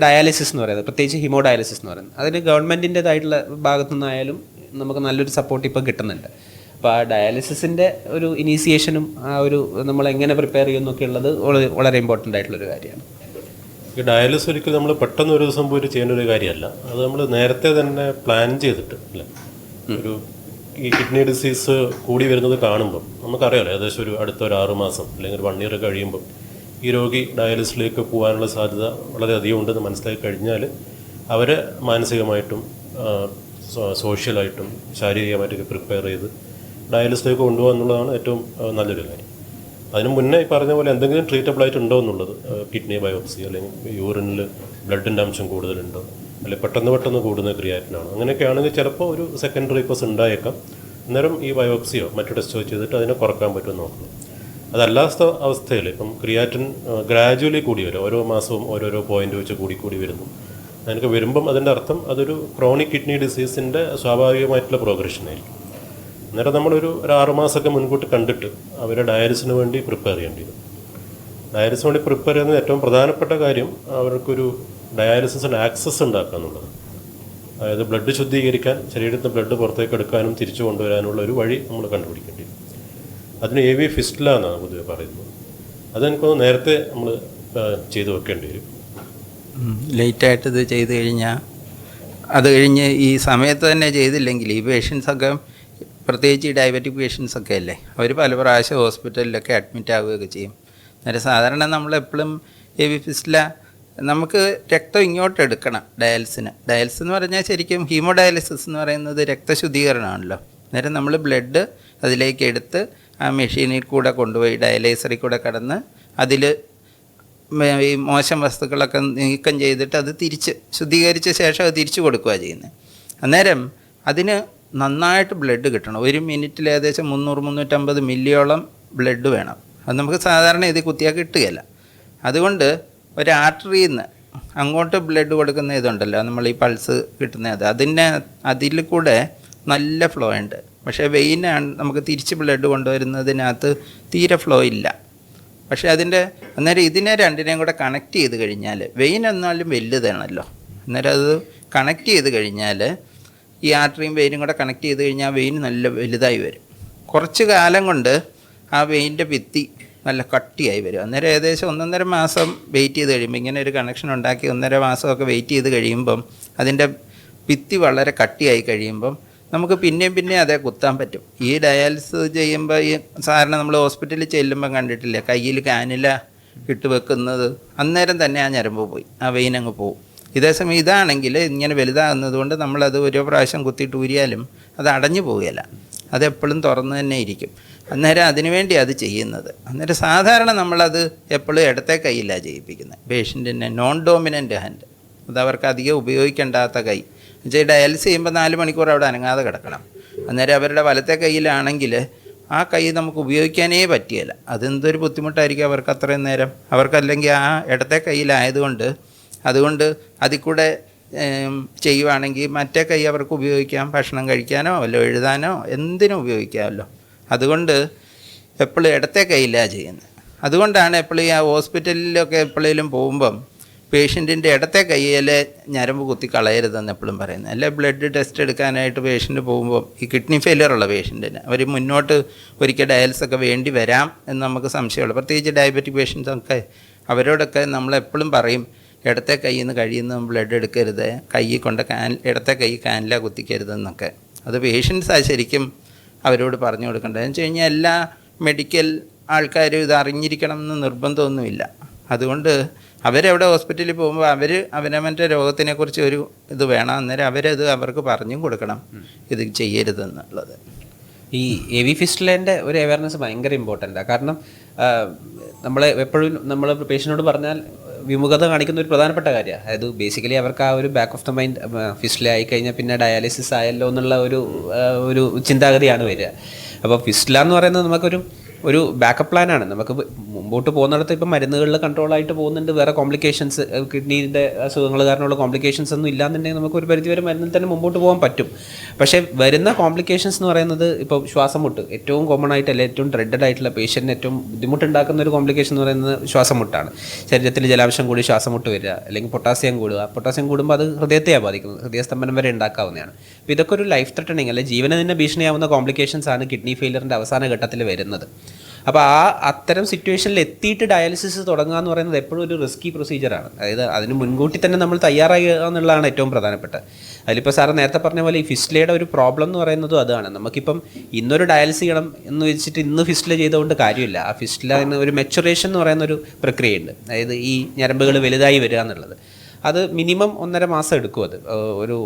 ഡയാലിസിസ് എന്ന് പറയുന്നത്, പ്രത്യേകിച്ച് ഹിമോ ഡയാലിസിസ് എന്ന് പറയുന്നത്. അതിന് ഗവൺമെൻറ്റിൻ്റെതായിട്ടുള്ള ഭാഗത്തു നിന്നായാലും നമുക്ക് നല്ലൊരു സപ്പോർട്ട് ഇപ്പോൾ കിട്ടുന്നുണ്ട്. അപ്പോൾ ആ ഡയാലിസിസിൻ്റെ ഒരു ഇനീസിയേഷനും ആ ഒരു നമ്മൾ എങ്ങനെ പ്രിപ്പയർ ചെയ്യുന്നൊക്കെ ഉള്ളത് വളരെ ഇമ്പോർട്ടൻ്റ് ആയിട്ടുള്ളൊരു കാര്യമാണ്. ഈ ഡയാലിസിസ് ഒരിക്കലും നമ്മൾ പെട്ടെന്ന് ഒരു ദിവസം പോയിട്ട് ചെയ്യേണ്ട ഒരു കാര്യമല്ല. അത് നമ്മൾ നേരത്തെ തന്നെ പ്ലാൻ ചെയ്തിട്ട് അല്ലേ, ഒരു ഈ കിഡ്നി ഡിസീസ് കൂടി വരുന്നത് കാണുമ്പം നമുക്കറിയാമല്ലോ ഏകദേശം അടുത്ത ഒരു 6 മാസം അല്ലെങ്കിൽ ഒരു 1 year കഴിയുമ്പം ഈ രോഗി ഡയാലിസിസിലേക്ക് പോകാനുള്ള സാധ്യത വളരെയധികം ഉണ്ടെന്ന് മനസ്സിലാക്കി കഴിഞ്ഞാൽ അവരെ മാനസികമായിട്ടും സോഷ്യലായിട്ടും ശാരീരികമായിട്ടൊക്കെ പ്രിപ്പയർ ചെയ്ത് ഡയാലിസിസിലേക്ക് കൊണ്ടുപോകുക എന്നുള്ളതാണ് ഏറ്റവും നല്ലൊരു കാര്യം. അതിന് മുന്നേ ഈ പറഞ്ഞ പോലെ എന്തെങ്കിലും ട്രീറ്റബിൾ ആയിട്ട് ഉണ്ടോ എന്നുള്ളത്, കിഡ്നി ബയോപ്സി അല്ലെങ്കിൽ യൂറിനിൽ ബ്ലഡിൻ്റെ അംശം കൂടുതലുണ്ടോ, അല്ലെങ്കിൽ പെട്ടെന്ന് കൂടുന്ന ക്രിയാറ്റിനാണ്, അങ്ങനെയൊക്കെ ആണെങ്കിൽ ചിലപ്പോൾ ഒരു സെക്കൻഡറി കോസ് ഉണ്ടായേക്കാം. അന്നേരം ഈ ബയോപ്സിയോ മറ്റു ടെസ്റ്റോ ചെയ്തിട്ട് അതിനെ കുറക്കാൻ പറ്റുമെന്ന് നോക്കണം. അതല്ലാത്ത അവസ്ഥയിൽ ഇപ്പം ക്രിയാറ്റിൻ ഗ്രാജുവലി കൂടി വരും, ഓരോ മാസവും ഓരോരോ പോയിന്റ് വെച്ച് കൂടി വരുന്നു. അതിനൊക്കെ വരുമ്പം അതിൻ്റെ അർത്ഥം അതൊരു ക്രോണിക് കിഡ്നി ഡിസീസിൻ്റെ സ്വാഭാവികമായിട്ടുള്ള പ്രോഗ്രഷനായിരിക്കും. അന്നേരം നമ്മളൊരു 6 മാസമൊക്കെ മുൻകൂട്ടി കണ്ടിട്ട് അവരെ ഡയാലിസിന് വേണ്ടി പ്രിപ്പയർ ചെയ്യേണ്ടി വരും. ഡയാലിസിന് വേണ്ടി പ്രിപ്പയർ ചെയ്യുന്ന ഏറ്റവും പ്രധാനപ്പെട്ട കാര്യം അവർക്കൊരു ഡയാലിസിസിൻ്റെ ആക്സസ് ഉണ്ടാക്കുക എന്നുള്ളത്. അതായത് ബ്ലഡ് ശുദ്ധീകരിക്കാൻ, ശരീരത്തിൽ ബ്ലഡ് പുറത്തേക്ക് എടുക്കാനും തിരിച്ചു കൊണ്ടുവരാനുള്ള ഒരു വഴി നമ്മൾ കണ്ടുപിടിക്കേണ്ടി വരും. അതിന് AV ഫിസ്റ്റുല എന്നാണ് പൊതുവെ പറയുന്നത്. അതെനിക്കൊന്ന് നേരത്തെ നമ്മൾ ചെയ്തു വെക്കേണ്ടി വരും. ലേറ്റായിട്ട് ഇത് ചെയ്ത് കഴിഞ്ഞാൽ അത് കഴിഞ്ഞ് ഈ സമയത്ത് തന്നെ ചെയ്തില്ലെങ്കിൽ ഈ പേഷ്യൻസൊക്കെ, പ്രത്യേകിച്ച് ഈ ഡയബറ്റിക് പേഷ്യൻസൊക്കെ അല്ലേ, അവർ പല പ്രാവശ്യം ഹോസ്പിറ്റലിലൊക്കെ അഡ്മിറ്റ് ആവുകയൊക്കെ ചെയ്യും. അന്നേരം സാധാരണ നമ്മളെപ്പോഴും AV ഫിസ്റ്റുല നമുക്ക് രക്തം ഇങ്ങോട്ട് എടുക്കണം ഡയാലിസിന്. ഡയാലിസിസ് എന്ന് പറഞ്ഞാൽ ശരിക്കും ഹീമോ ഡയാലിസിസ് എന്ന് പറയുന്നത് രക്തശുദ്ധീകരണമാണല്ലോ. അന്നേരം നമ്മൾ ബ്ലഡ് അതിലേക്ക് എടുത്ത് ആ മെഷീനിൽ കൂടെ കൊണ്ടുപോയി ഡയലൈസറിൽ കൂടെ കടന്ന് അതിൽ ഈ മോശം വസ്തുക്കളൊക്കെ നീക്കം ചെയ്തിട്ട് അത് തിരിച്ച് ശുദ്ധീകരിച്ച ശേഷം അത് തിരിച്ചു കൊടുക്കുക ചെയ്യുന്നത്. അന്നേരം അതിന് നന്നായിട്ട് ബ്ലഡ് കിട്ടണം. 1 മിനിറ്റിൽ ഏകദേശം 300-350 മില്ലിയോളം ബ്ലഡ് വേണം. അത് നമുക്ക് സാധാരണ ഇത് കുത്തിയാൽ കിട്ടുകയില്ല. അതുകൊണ്ട് ഒരു ആർട്ടറിയിൽ നിന്ന് അങ്ങോട്ട് ബ്ലഡ് കൊടുക്കുന്ന ഇതുണ്ടല്ലോ, നമ്മൾ ഈ പൾസ് കിട്ടുന്നത്, അതിൽ കൂടെ നല്ല ഫ്ലോ ഉണ്ട്. പക്ഷേ വെയിനാണ് നമുക്ക് തിരിച്ച് ബ്ലഡ് കൊണ്ടുവരുന്നതിനകത്ത് തീരെ ഫ്ലോ ഇല്ല. പക്ഷേ അന്നേരം ഇതിനെ രണ്ടിനെയും കൂടെ കണക്ട് ചെയ്ത് കഴിഞ്ഞാൽ, വെയിൻ എന്നാലും വലുതാണല്ലോ, അന്നേരം അത് കണക്ട് ചെയ്ത് കഴിഞ്ഞാൽ, ഈ ആർട്ടറിയും വെയിനും കൂടെ കണക്ട് ചെയ്ത് കഴിഞ്ഞാൽ വെയിൻ നല്ല വലുതായി വരും. കുറച്ച് കാലം കൊണ്ട് ആ വെയിൻ്റെ ഭിത്തി നല്ല കട്ടിയായി വരും. അന്നേരം ഏകദേശം 1.5 മാസം വെയിറ്റ് ചെയ്ത് കഴിയുമ്പോൾ, ഇങ്ങനെ ഒരു കണക്ഷൻ ഉണ്ടാക്കി 1.5 മാസമൊക്കെ വെയിറ്റ് ചെയ്ത് കഴിയുമ്പം അതിൻ്റെ ഭിത്തി വളരെ കട്ടിയായി കഴിയുമ്പം നമുക്ക് പിന്നെയും അതേ കുത്താൻ പറ്റും. ഈ ഡയാലിസിസ് ചെയ്യുമ്പോൾ ഈ സാധാരണ നമ്മൾ ഹോസ്പിറ്റലിൽ ചെല്ലുമ്പം കണ്ടിട്ടില്ലേ, കയ്യിൽ കാനില ഇട്ട് വെക്കുന്നത്, അന്നേരം തന്നെ ആ ഞരമ്പ് പോയി, ആ വെയിൻ അങ്ങ് പോകും. ഇതേസമയം ഇതാണെങ്കിൽ ഇങ്ങനെ വലുതാകുന്നത് കൊണ്ട് നമ്മളത് ഓരോ പ്രാവശ്യം കുത്തിയിട്ട് ഊരിയാലും അത് അടഞ്ഞു പോവുകയില്ല, അതെപ്പോഴും തുറന്ന് തന്നെ ഇരിക്കും. അന്നേരം അതിനുവേണ്ടി അത് ചെയ്യുന്നത്. അന്നേരം സാധാരണ നമ്മളത് എപ്പോഴും ഇടത്തെ കൈയിലാണ് ചെയ്യിപ്പിക്കുന്നത്. പേഷ്യൻറ്റിൻ്റെ നോൺ ഡോമിനൻ്റ് ഹാൻഡ്, അത് അവർക്ക് അധികം ഉപയോഗിക്കേണ്ടാത്ത കൈ. എന്നുവെച്ചാൽ ഡയാലിസിസ് ചെയ്യുമ്പോൾ 4 മണിക്കൂർ അവിടെ അനങ്ങാതെ കിടക്കണം. അന്നേരം അവരുടെ വലത്തെ കൈയിലാണെങ്കിൽ ആ കൈ നമുക്ക് ഉപയോഗിക്കാനേ പറ്റിയല്ല. അതെന്തൊരു ബുദ്ധിമുട്ടായിരിക്കും അവർക്ക് അത്രയും നേരം. അവർക്കല്ലെങ്കിൽ ആ ഇടത്തെ കൈയിലായതുകൊണ്ട് അതുകൊണ്ട് അതിൽ കൂടെ ചെയ്യുവാണെങ്കിൽ മറ്റേ കൈ അവർക്ക് ഉപയോഗിക്കാം, ഭക്ഷണം കഴിക്കാനോ വല്ലോ എഴുതാനോ എന്തിനും ഉപയോഗിക്കാമല്ലോ. അതുകൊണ്ട് എപ്പോഴും ഇടത്തെ കൈയിലാണ് ചെയ്യുന്നത്. അതുകൊണ്ടാണ് എപ്പോഴും ആ ഹോസ്പിറ്റലിലൊക്കെ എപ്പോഴേലും പോകുമ്പം പേഷ്യൻറ്റിൻ്റെ ഇടത്തെ കൈയിലെ ഞരമ്പ് കുത്തി കളയരുതെന്ന് എപ്പോഴും പറയുന്നത്. അല്ലെ ബ്ലഡ് ടെസ്റ്റ് എടുക്കാനായിട്ട് പേഷ്യൻ്റ് പോകുമ്പോൾ ഈ കിഡ്നി ഫെയിലിയർ ഉള്ള പേഷ്യൻറ്റിന് അവർ മുന്നോട്ട് ഒരിക്കൽ ഡയാലിസൊക്കെ വേണ്ടി വരാം എന്ന് നമുക്ക് സംശയമുള്ളൂ. പ്രത്യേകിച്ച് ഡയബറ്റിക് പേഷ്യൻസൊക്കെ അവരോടൊക്കെ നമ്മളെപ്പോഴും പറയും, ഇടത്തെ കയ്യിൽ നിന്ന് കഴിയുന്ന ബ്ലഡ് എടുക്കരുത്, കൈ കൊണ്ട് ഇടത്തെ കൈ കാനില കുത്തിക്കരുതെന്നൊക്കെ. അത് പേഷ്യൻസാണ് ശരിക്കും അവരോട് പറഞ്ഞു കൊടുക്കേണ്ടത്. എന്ന് വെച്ച് കഴിഞ്ഞാൽ എല്ലാ മെഡിക്കൽ ആൾക്കാരും ഇത് അറിഞ്ഞിരിക്കണം എന്ന് നിർബന്ധമൊന്നുമില്ല. അതുകൊണ്ട് അവരെവിടെ ഹോസ്പിറ്റലിൽ പോകുമ്പോൾ അവനവൻ്റെ രോഗത്തിനെക്കുറിച്ച് ഒരു ഇത് വേണം. അന്നേരം അവരത് അവർക്ക് പറഞ്ഞും കൊടുക്കണം ഇത് ചെയ്യരുതെന്നുള്ളത്. ഈ AV ഫിസ്റ്റുലേൻ്റെ ഒരു അവയർനെസ് ഭയങ്കര ഇമ്പോർട്ടൻ്റാണ്. കാരണം നമ്മൾ എപ്പോഴും നമ്മൾ പേഷ്യനോട് പറഞ്ഞാൽ വിമുഖത കാണിക്കുന്ന ഒരു പ്രധാനപ്പെട്ട കാര്യമാണ്. അതായത് ബേസിക്കലി അവർക്ക് ആ ഒരു back of the mind fistula ആയിക്കഴിഞ്ഞാൽ പിന്നെ ഡയാലിസിസ് ആയല്ലോ എന്നുള്ള ഒരു ചിന്താഗതിയാണ് വരിക. അപ്പോൾ ഫിസ്റ്റുല എന്ന് പറയുന്നത് നമുക്കൊരു ബാക്കപ്പ് പ്ലാനാണ്. നമുക്ക് മുമ്പോട്ട് പോകുന്നിടത്ത് ഇപ്പം മരുന്നുകളിൽ കൺട്രോളായിട്ട് പോകുന്നുണ്ട്, വേറെ കോംപ്ലിക്കേഷൻസ് കിഡ്നീൻ്റെ അസുഖങ്ങൾ കാരണമുള്ള കോംപ്ലിക്കേഷൻസ് ഒന്നും ഇല്ലാന്നുണ്ടെങ്കിൽ നമുക്ക് ഒരു പരിധിവരെ മരുന്നിൽ തന്നെ മുമ്പോട്ട് പോകാൻ പറ്റും. പക്ഷേ വരുന്ന കോംപ്ലിക്കേഷൻസ് എന്ന് പറയുന്നത് ഇപ്പോൾ ശ്വാസം മുട്ട് ഏറ്റവും കോമൺ ആയിട്ട് അല്ലെങ്കിൽ ഏറ്റവും ഡ്രെഡഡ് ആയിട്ടുള്ള പേഷ്യൻറ്റിന് ഏറ്റവും ബുദ്ധിമുട്ടുണ്ടാക്കുന്ന ഒരു കോംപ്ലിക്കേഷൻ എന്ന് പറയുന്നത് ശ്വാസം മുട്ടാണ്. ശരീരത്തിൽ ജലാംശം കൂടി ശ്വാസം മുട്ട് വരിക, അല്ലെങ്കിൽ പൊട്ടാസ്യം കൂടുക. പൊട്ടാസ്യം കൂടുമ്പോൾ അത് ഹൃദയത്തെയാണ് ബാധിക്കുന്നത്, ഹൃദയസ്തംഭനം വരെ ഉണ്ടാക്കാവുന്നതാണ്. അപ്പോൾ ഇതൊക്കെ ഒരു ലൈഫ് ത്രെട്ടണിങ് അല്ലെങ്കിൽ ജീവന് തന്നെ ഭീഷണിയാവുന്ന കോംപ്ലിക്കേഷൻസ് ആണ് കിഡ്നി ഫെയിലിയറിൻ്റെ അവസാന ഘട്ടത്തിൽ വരുന്നത്. അപ്പോൾ അത്തരം സിറ്റുവേഷനിൽ എത്തിയിട്ട് ഡയാലിസിസ് തുടങ്ങുക എന്ന് പറയുന്നത് എപ്പോഴും ഒരു റിസ്കി പ്രൊസീജിയറാണ്. അതായത് അതിന് മുൻകൂട്ടി തന്നെ നമ്മൾ തയ്യാറാകുക എന്നുള്ളതാണ് ഏറ്റവും പ്രധാനപ്പെട്ട. അതിലിപ്പോൾ സാറ് നേരത്തെ പറഞ്ഞ പോലെ ഈ ഫിസ്റ്റിലയുടെ ഒരു പ്രോബ്ലം എന്ന് പറയുന്നതും അതാണ്. നമുക്കിപ്പം ഇന്നൊരു ഡയാലിസിസ് ചെയ്യണം എന്ന് വെച്ചിട്ട് ഇന്ന് ഫിസ്റ്റില ചെയ്തുകൊണ്ട് കാര്യമില്ല. ആ ഫിസ്റ്റില എന്ന ഒരു മെച്ചുറേഷൻ എന്ന് പറയുന്ന ഒരു പ്രക്രിയയുണ്ട്. അതായത് ഈ ഞരമ്പുകൾ വലുതായി വരിക എന്നുള്ളത് അത് മിനിമം 1.5 മാസം എടുക്കും. അത് ഒരു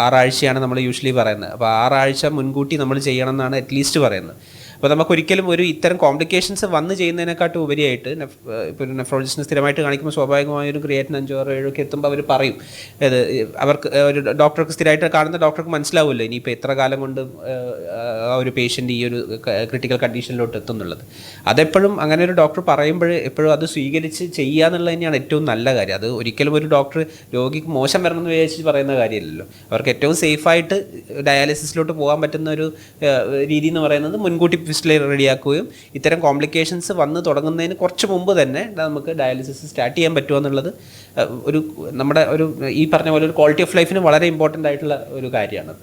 6 ആഴ്ചയാണ് നമ്മൾ യൂഷ്വലി പറയുന്നത്. അപ്പോൾ 6 ആഴ്ച മുൻകൂട്ടി നമ്മൾ ചെയ്യണം എന്നാണ് അറ്റ്ലീസ്റ്റ് പറയുന്നത്. അപ്പോൾ നമുക്കൊരിക്കലും ഒരു ഇത്തരം കോംപ്ലിക്കേഷൻസ് വന്ന് ചെയ്യുന്നതിനെക്കാട്ടും ഉപരിയായിട്ട് ഇപ്പോൾ ഒരു നെഫ്രോളജിസ്റ്റിനെ സ്ഥിരമായിട്ട് കാണിക്കുമ്പോൾ സ്വാഭാവികമായൊരു ക്രിയാറ്റിൻ 5 6 7 ഒക്കെ എത്തുമ്പോൾ അവർ പറയും, അത് അവർക്ക് ഒരു ഡോക്ടർക്ക് സ്ഥിരമായിട്ട് കാണുന്ന ഡോക്ടർക്ക് മനസ്സിലാവുമല്ലോ ഇനിയിപ്പോൾ എത്ര കാലം കൊണ്ട് ആ ഒരു പേഷ്യൻ്റ് ഈ ഒരു ക്രിട്ടിക്കൽ കണ്ടീഷനിലോട്ട് എത്തുന്നുള്ളത്. അതെപ്പോഴും അങ്ങനെ ഒരു ഡോക്ടർ പറയുമ്പോൾ എപ്പോഴും അത് സ്വീകരിച്ച് ചെയ്യുക എന്നുള്ളത് തന്നെയാണ് ഏറ്റവും നല്ല കാര്യം. അത് ഒരിക്കലും ഒരു ഡോക്ടർ രോഗിക്ക് മോശം വരണമെന്ന് വിചാരിച്ച് പറയുന്ന കാര്യമില്ലല്ലോ. അവർക്ക് ഏറ്റവും സേഫായിട്ട് ഡയാലിസിസിലോട്ട് പോകാൻ പറ്റുന്ന ഒരു രീതി എന്ന് പറയുന്നത് മുൻകൂട്ടി ഫിസ്റ്റില റെഡിയാക്കുകയും ഇത്തരം കോംപ്ലിക്കേഷൻസ് വന്ന് തുടങ്ങുന്നതിന് കുറച്ച് മുമ്പ് തന്നെ നമുക്ക് ഡയാലിസിസ് സ്റ്റാർട്ട് ചെയ്യാൻ പറ്റുക എന്നുള്ളത് ഒരു നമ്മുടെ ഒരു ഈ പറഞ്ഞ പോലെ ഒരു ക്വാളിറ്റി ഓഫ് ലൈഫിന് വളരെ ഇമ്പോർട്ടൻ്റ് ആയിട്ടുള്ള ഒരു കാര്യമാണ്.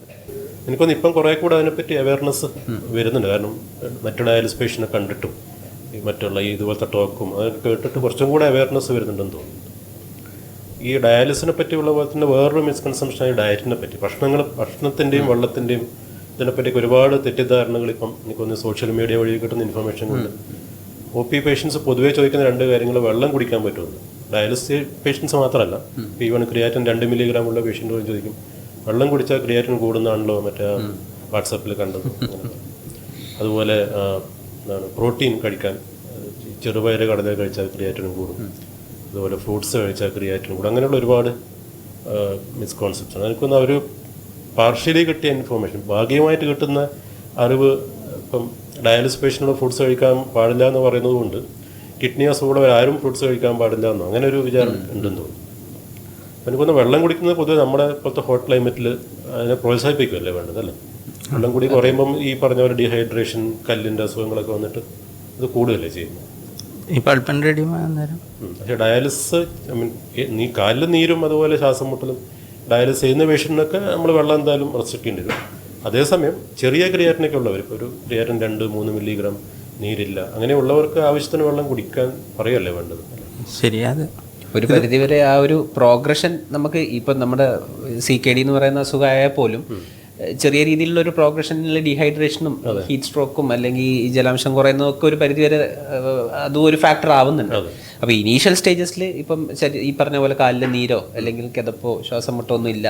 എനിക്കൊന്ന് ഇപ്പം കുറേ കൂടെ അതിനെപ്പറ്റി അവയർനെസ് വരുന്നുണ്ട്. കാരണം മറ്റു ഡയാലിസിസ് പേഷ്യനെ കണ്ടിട്ടും ഈ മറ്റുള്ള ഈ ഇതുപോലത്തെ ടോക്കും അതൊക്കെ കേട്ടിട്ട് കുറച്ചും കൂടെ അവയർനെസ് വരുന്നുണ്ടെന്ന് തോന്നുന്നു. ഈ ഡയാലിസിനെ പറ്റിയുള്ള പോലെ തന്നെ വേറൊരു മിസ്കൺസെപ്ഷനായി ഡയറ്റിനെ പറ്റി ഭക്ഷണത്തിൻ്റെയും വെള്ളത്തിൻ്റെയും ഇതിനെപ്പറ്റിയൊക്കെ ഒരുപാട് തെറ്റിദ്ധാരണകൾ ഇപ്പം എനിക്കൊന്ന് സോഷ്യൽ മീഡിയ വഴി കിട്ടുന്ന ഇൻഫർമേഷൻ കൊണ്ട് OP പേഷ്യൻസ് പൊതുവേ ചോദിക്കുന്ന 2 കാര്യങ്ങൾ വെള്ളം കുടിക്കാൻ പറ്റുമെന്ന്. ഡയാലിസിസ് പേഷ്യൻസ് മാത്രമല്ല, ഈവൻ ക്രിയാറ്റിൻ 2 മില്ലിഗ്രാം ഉള്ള പേഷ്യൻ്റ് പോലും ചോദിക്കും വെള്ളം കുടിച്ചാൽ ക്രിയാറ്റിൻ കൂടുന്നതാണല്ലോ മറ്റേ വാട്സാപ്പിൽ കണ്ടത്. അതുപോലെ എന്താണ് പ്രോട്ടീൻ കഴിക്കാൻ, ചെറുപയർ കടല കഴിച്ചാൽ ക്രിയാറ്റിനും കൂടും, അതുപോലെ ഫ്രൂട്ട്സ് കഴിച്ചാൽ ക്രിയാറ്റിനും കൂടും. അങ്ങനെയുള്ള ഒരുപാട് മിസ്കോൺസെപ്ഷൻ. എനിക്കൊന്ന് അവർ പാർഷ്യലി കിട്ടിയ ഇൻഫോർമേഷൻ, ഭാഗികമായിട്ട് കിട്ടുന്ന അറിവ്. ഇപ്പം ഡയാലിസിസ് പേഷ്യൻ്റ് ഫ്രൂട്ട്സ് കഴിക്കാൻ പാടില്ല എന്ന് പറയുന്നത് കൊണ്ട് കിഡ്നി അസുഖമുള്ളവർ ആരും ഫ്രൂട്ട്സ് കഴിക്കാൻ പാടില്ല എന്നോ അങ്ങനെ ഒരു വിചാരം ഉണ്ടെന്ന് തോന്നുന്നു. എനിക്കൊന്ന് വെള്ളം കുടിക്കുന്നത് പൊതുവെ നമ്മുടെ ഇപ്പോഴത്തെ ഹോട്ട് ക്ലൈമറ്റിൽ അതിനെ പ്രോത്സാഹിപ്പിക്കുമല്ലേ വേണ്ടത് അല്ലേ? വെള്ളം കൂടി കുറയുമ്പം ഈ പറഞ്ഞ പോലെ ഡീഹൈഡ്രേഷൻ, കല്ലിൻ്റെ അസുഖങ്ങളൊക്കെ വന്നിട്ട് ഇത് കൂടുതലല്ലേ ചെയ്യുന്നത്. പക്ഷേ ഡയാലിസിസ് നീ കാലിൽ നീരും അതുപോലെ ശ്വാസം മുട്ടലും ഡയാലിസിസ് ചെയ്യുന്ന പേഷ്യൻറ്റിനൊക്കെ നമ്മൾ വെള്ളം എന്തായാലും റെസ്ട്രിക്ട് ചെയ്യേണ്ടി വരും. അതേസമയം ചെറിയ ക്രിയാറ്റിനൊക്കെ ഉള്ളവർ, ഇപ്പോൾ ഒരു ക്രിയാറ്റിൻ 2-3 മില്ലിഗ്രാം നീരില്ല, അങ്ങനെയുള്ളവർക്ക് ആവശ്യത്തിന് വെള്ളം കുടിക്കാൻ പറയുമല്ലേ വേണ്ടത്. ശരിയാത് ഒരു പരിധിവരെ ആ ഒരു പ്രോഗ്രഷൻ നമുക്ക് ഇപ്പം നമ്മുടെ CKD എന്ന് പറയുന്ന അസുഖമായാൽ പോലും ചെറിയ രീതിയിലുള്ള ഒരു പ്രോഗ്രഷനിൽ ഡീഹൈഡ്രേഷനും ഹീറ്റ് സ്ട്രോക്കും അല്ലെങ്കിൽ ഈ ജലാംശം കുറയുന്നതൊക്കെ ഒരു പരിധിവരെ അതും ഒരു ഫാക്ടർ ആവുന്നുണ്ട്. അപ്പോൾ ഇനീഷ്യൽ സ്റ്റേജസിൽ ഇപ്പം ഈ പറഞ്ഞ പോലെ കാലിൽ നീരോ അല്ലെങ്കിൽ കിതപ്പോ ശ്വാസം മുട്ടോ ഒന്നും ഇല്ല,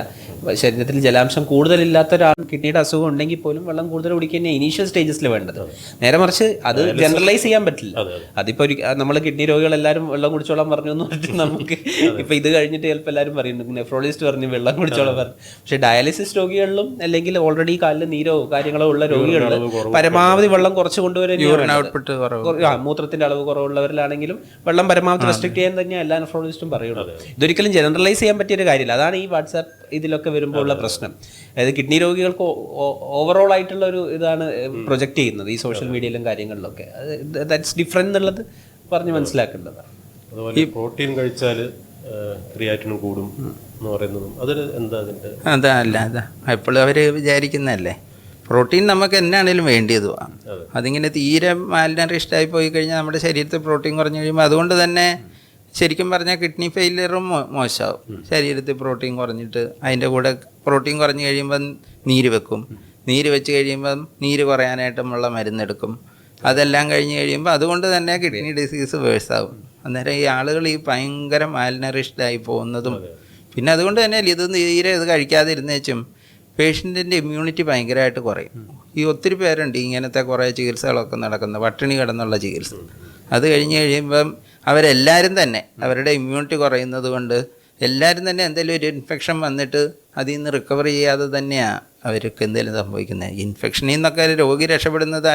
ശരീരത്തിൽ ജലാംശം കൂടുതലില്ലാത്ത ഒരാൾ കിഡ്നിയുടെ അസുഖം ഉണ്ടെങ്കിൽ പോലും വെള്ളം കൂടുതൽ കുടിക്കുക ഇനീഷ്യൽ സ്റ്റേജസിൽ വേണ്ടത്. നേരെ മറിച്ച് അത് ജനറലൈസ് ചെയ്യാൻ പറ്റില്ല. അതിപ്പോൾ നമ്മൾ കിഡ്നി രോഗികളെല്ലാവരും വെള്ളം കുടിച്ചോളാൻ പറഞ്ഞു എന്ന് പറഞ്ഞിട്ട് നമുക്ക് ഇപ്പം ഇത് കഴിഞ്ഞിട്ട് ചിലപ്പോൾ എല്ലാവരും പറയുന്നുണ്ട്, നെഫ്രോളജിസ്റ്റ് പറഞ്ഞു വെള്ളം കുടിച്ചോളാൻ പറഞ്ഞു. പക്ഷേ ഡയാലിസിസ് രോഗികളിലും അല്ലെങ്കിൽ ഓൾറെഡി കാലിൽ നീരോ കാര്യങ്ങളോ ഉള്ള രോഗികളിൽ പരമാവധി വെള്ളം കുറച്ച് കൊണ്ടുവരാൻ, മൂത്രത്തിന്റെ അളവ് കുറവുള്ളവരിലാണെങ്കിലും വെള്ളം പരമാവധി റെസ്ട്രിക്ട് ചെയ്യാൻ തന്നെയാണ് എല്ലാ നെഫ്രോളജിസ്റ്റും പറയുന്നത്. ഇതൊരിക്കലും ജനറലൈസ് ചെയ്യാൻ പറ്റിയൊരു കാര്യമില്ല. അതാണ് ഈ വാട്സാപ്പ് ഇതിലൊക്കെ വരുമ്പോൾ ഉള്ള പ്രശ്നം. അതായത് കിഡ്നി രോഗികൾക്ക് ഓവറോൾ ആയിട്ടുള്ള ഒരു ഇതാണ് പ്രൊജക്ട് ചെയ്യുന്നത് ഈ സോഷ്യൽ മീഡിയയിലും കാര്യങ്ങളിലൊക്കെ. ദാറ്റ്സ് ഡിഫറെന്റ് എന്നുള്ളത് പറഞ്ഞ് മനസ്സിലാക്കേണ്ടതാണ്. അതുപോലെ പ്രോട്ടീൻ കഴിച്ചാൽ ക്രിയാറ്റിനും കൂടും എന്ന് പറയുന്നതും അതൊരു എന്താ അതിൻ്റെ അതാ എപ്പോഴും അവർ വിചാരിക്കുന്നതല്ലേ. പ്രോട്ടീൻ നമുക്ക് എന്നാണേലും വേണ്ടിയതുമാണ്. അതിങ്ങനെ തീരെ മാൽനറിഷ്ഡായി പോയി കഴിഞ്ഞാൽ നമ്മുടെ ശരീരത്തിൽ പ്രോട്ടീൻ കുറഞ്ഞു കഴിയുമ്പോൾ അതുകൊണ്ട് തന്നെ ശരിക്കും പറഞ്ഞാൽ കിഡ്നി ഫെയിലിയറും മോശമാവും. ശരീരത്തിൽ പ്രോട്ടീൻ കുറഞ്ഞിട്ട് അതിൻ്റെ കൂടെ പ്രോട്ടീൻ കുറഞ്ഞു കഴിയുമ്പം നീര് വെക്കും. നീര് വെച്ച് കഴിയുമ്പം നീര് കുറയാനായിട്ടുമുള്ള മരുന്നെടുക്കും. അതെല്ലാം കഴിഞ്ഞ് കഴിയുമ്പോൾ അതുകൊണ്ട് തന്നെ കിഡ്നി ഡിസീസ് വേഴ്സാവും. അന്നേരം ഈ ആളുകൾ ഈ ഭയങ്കര മാൽനറിഷ്ഡായി പോകുന്നതും പിന്നെ അതുകൊണ്ട് തന്നെ ഇത് തീരെ ഇത് കഴിക്കാതിരുന്നേച്ചും പേഷ്യൻറ്റിൻ്റെ ഇമ്മ്യൂണിറ്റി ഭയങ്കരമായിട്ട് കുറയും. ഈ ഒത്തിരി പേരുണ്ട് ഇങ്ങനത്തെ കുറേ ചികിത്സകളൊക്കെ നടക്കുന്നത്, പട്ടിണി കിടന്നുള്ള ചികിത്സ. അത് കഴിഞ്ഞ് കഴിയുമ്പം അവരെല്ലാവരും തന്നെ അവരുടെ ഇമ്മ്യൂണിറ്റി കുറയുന്നത് കൊണ്ട് എല്ലാവരും തന്നെ എന്തെങ്കിലും ഒരു ഇൻഫെക്ഷൻ വന്നിട്ട് അതിൽ നിന്ന് റിക്കവർ ചെയ്യാതെ തന്നെയാണ് അവർക്ക് എന്തെങ്കിലും സംഭവിക്കുന്നത്. ഇൻഫെക്ഷനിൽ നിന്നൊക്കെ രോഗി രക്ഷപ്പെടുന്നത്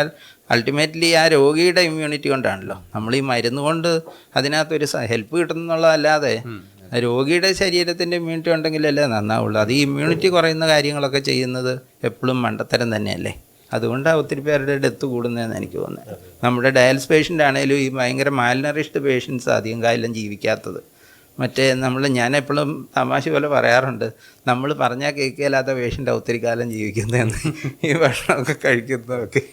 അൾട്ടിമേറ്റ്ലി ആ രോഗിയുടെ ഇമ്മ്യൂണിറ്റി കൊണ്ടാണല്ലോ. നമ്മൾ ഈ മരുന്ന് കൊണ്ട് അതിനകത്തൊരു ഹെൽപ്പ് കിട്ടുന്നുള്ളതല്ലാതെ രോഗിയുടെ ശരീരത്തിൻ്റെ ഇമ്മ്യൂണിറ്റി ഉണ്ടെങ്കിലല്ലേ നന്നാവുള്ളൂ. അത് ഈ ഇമ്മ്യൂണിറ്റി കുറയുന്ന കാര്യങ്ങളൊക്കെ ചെയ്യുന്നത് എപ്പോഴും മണ്ടത്തരം തന്നെയല്ലേ. അതുകൊണ്ടാണ് ഒത്തിരി പേരുടെ ഡെത്ത് കൂടുന്നതെന്ന് എനിക്ക് തോന്നുന്നത്. നമ്മുടെ ഡയാലിസിസ് പേഷ്യൻ്റ് ആണെങ്കിലും ഈ ഭയങ്കര മാൽനറിഷ്ഡ് പേഷ്യൻസ് അധികം കാലം ജീവിക്കാത്തത്. ഞാനെപ്പോഴും തമാശ പോലെ പറയാറുണ്ട്, നമ്മൾ പറഞ്ഞാൽ കേൾക്കില്ലാത്ത പേഷ്യൻ്റാണ് ഒത്തിരി കാലം ജീവിക്കുന്നതെന്ന് ഈ ഭക്ഷണമൊക്കെ കഴിക്കുന്നതൊക്കെ.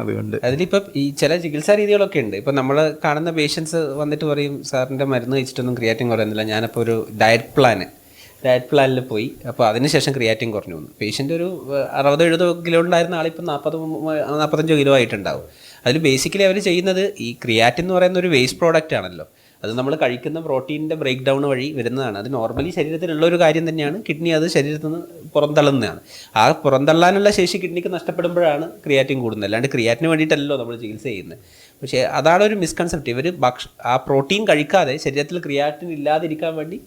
അതുകൊണ്ട് അതിലിപ്പം ഈ ചില ചികിത്സാ രീതികളൊക്കെ ഉണ്ട്. ഇപ്പം നമ്മൾ കാണുന്ന പേഷ്യൻസ് വന്നിട്ട് പറയും, സാറിൻ്റെ മരുന്ന് കഴിച്ചിട്ടൊന്നും ക്രിയാറ്റിൻ കുറയുന്നില്ല, ഞാനപ്പോൾ ഒരു ഡയറ്റ് പ്ലാനിൽ പോയി, അപ്പോൾ അതിനുശേഷം ക്രിയാറ്റിൻ കുറഞ്ഞു വന്നു. പേഷ്യൻ്റ് ഒരു 60-70 കിലോ ഉണ്ടായിരുന്ന ആളിപ്പോൾ 40-45 കിലോ ആയിട്ടുണ്ടാവും. അതിൽ ബേസിക്കലി അവർ ചെയ്യുന്നത് ഈ ക്രിയാറ്റിൻ എന്ന് പറയുന്ന ഒരു വേസ്റ്റ് പ്രോഡക്റ്റ് ആണല്ലോ. അത് നമ്മൾ കഴിക്കുന്ന പ്രോട്ടീനിൻ്റെ ബ്രേക്ക് ഡൗൺ വഴി വരുന്നതാണ്. അത് നോർമലി ശരീരത്തിലുള്ള ഒരു കാര്യം തന്നെയാണ്. കിഡ്നി അത് ശരീരത്തിൽ നിന്ന് പുറന്തള്ളുന്നതാണ്. ആ പുറന്തള്ളാനുള്ള ശേഷി കിഡ്നിക്ക് നഷ്ടപ്പെടുമ്പോഴാണ് ക്രിയാറ്റിൻ കൂടുന്നത്. അല്ലാണ്ട് ക്രിയാറ്റിന് വേണ്ടിയിട്ടല്ലോ നമ്മൾ ചികിത്സ ചെയ്യുന്നത്. പക്ഷേ അതാണ് ഒരു മിസ്കൺസെപ്റ്റ്. ഇവർ ആ പ്രോട്ടീൻ കഴിക്കാതെ ശരീരത്തിൽ ക്രിയാറ്റിൻ ഇല്ലാതിരിക്കാൻ വേണ്ടി